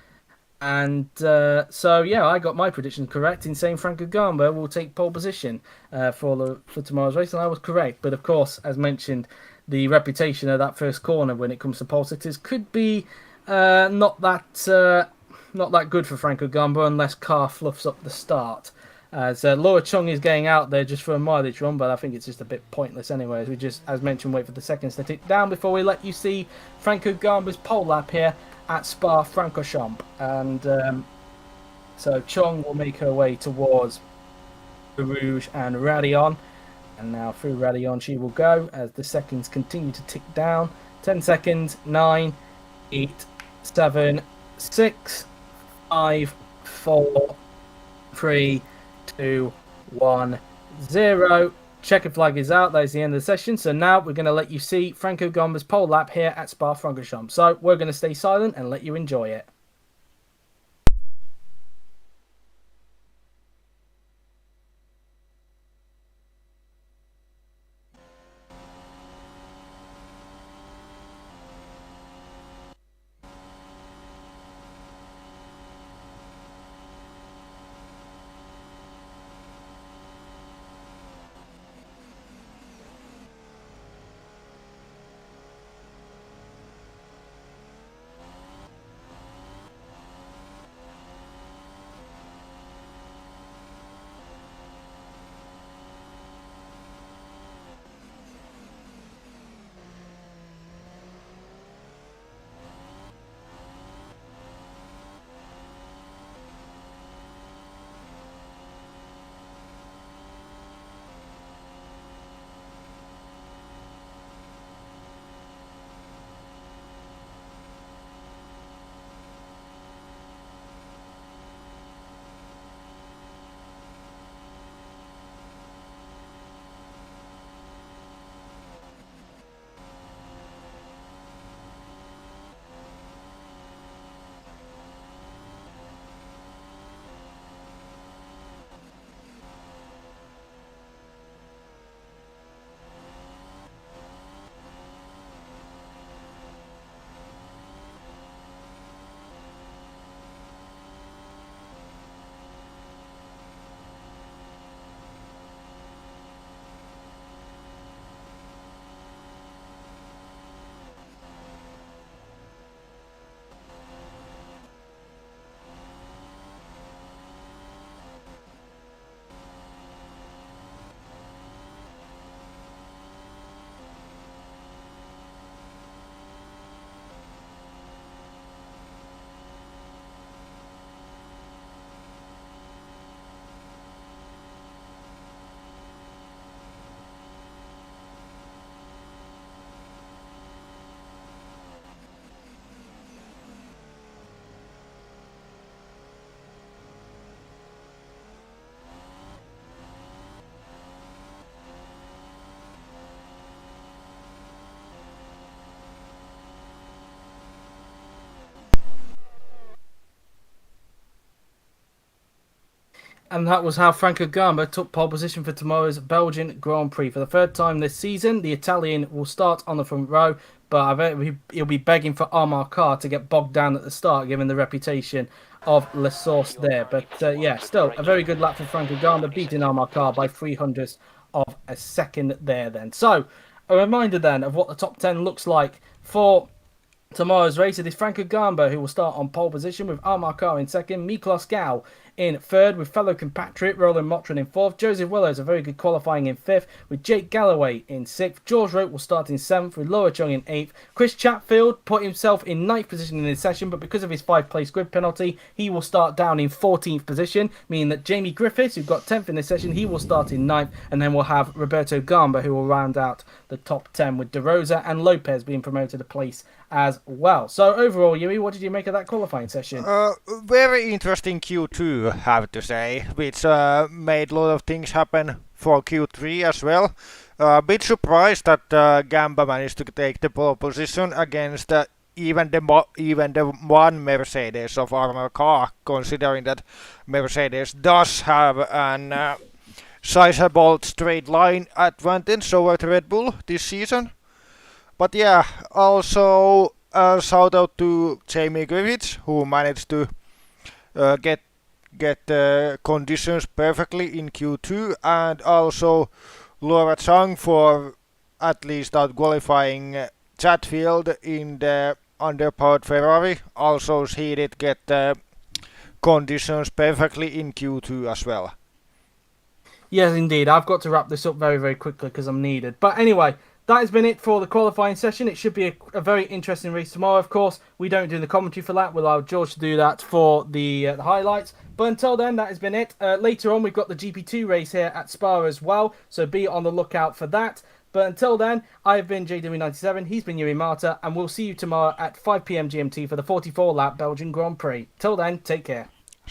And so, yeah, I got my prediction correct in saying Franco Gamba will take pole position for tomorrow's race, and I was correct. But of course, as mentioned, the reputation of that first corner when it comes to pole sitters could be not that good for Franco Gamba unless Carr fluffs up the start. As Laura Chung is getting out there just for a mileage run, but I think it's just a bit pointless anyway. As we just, as mentioned, wait for the seconds to tick down before we let you see Franco Gamba's pole lap here at Spa-Francorchamps. And so Chong will make her way towards Rouge and Radion. And now through Radion she will go as the seconds continue to tick down. 10 seconds, 9, 8, 7, 6, 5, 4, 3, 2, 1, 0. Checker flag is out. That is the end of the session. So now we're going to let you see Franco Gamba's pole lap here at Spa-Francorchamps. So we're going to stay silent and let you enjoy it. And that was how Franco Gamba took pole position for tomorrow's Belgian Grand Prix. For the third time this season, the Italian will start on the front row, but I bet he'll be begging for Armar Carr to get bogged down at the start, given the reputation of Le Source there. But yeah, still a very good lap for Franco Gamba, beating Armar Carr by 300ths of a second there then. So, a reminder then of what the top 10 looks like for tomorrow's race. It is Franco Gamba who will start on pole position with Amar Kar in second, Miklos Gau in third with fellow compatriot Roland Motrin in fourth, Joseph Willows a very good qualifying in fifth with Jake Galloway in sixth, George Rote will start in seventh with Laura Chung in eighth, Chris Chatfield put himself in ninth position in his session, but because of his 5-place grid penalty he will start down in 14th position, meaning that Jamie Griffiths, who got 10th in this session, he will start in ninth, and then we'll have Roberto Gamba who will round out the top 10 with De Rosa and Lopez being promoted a place as well. So overall, Yui, what did you make of that qualifying session? Very interesting Q2, have to say, which made a lot of things happen for Q3 as well. A bit surprised that Gamba managed to take the pole position against even the one Mercedes of Armor Car, considering that Mercedes does have an sizable straight line advantage over the Red Bull this season. But yeah, also shout out to Jamie Griffiths, who managed to get the conditions perfectly in Q2, and also Laura Chang for at least out qualifying Chatfield in the underpowered Ferrari. Also, he did get the conditions perfectly in Q2 as well. Yes, indeed. I've got to wrap this up very, very quickly because I'm needed. But anyway, that has been it for the qualifying session. It should be a very interesting race tomorrow, of course. We don't do the commentary for that. We'll allow George to do that for the highlights. But until then, that has been it. Later on, we've got the GP2 race here at Spa as well, so be on the lookout for that. But until then, I've been JW97, he's been Yuri Marta, and we'll see you tomorrow at 5 p.m. GMT for the 44-lap Belgian Grand Prix. Till then, take care.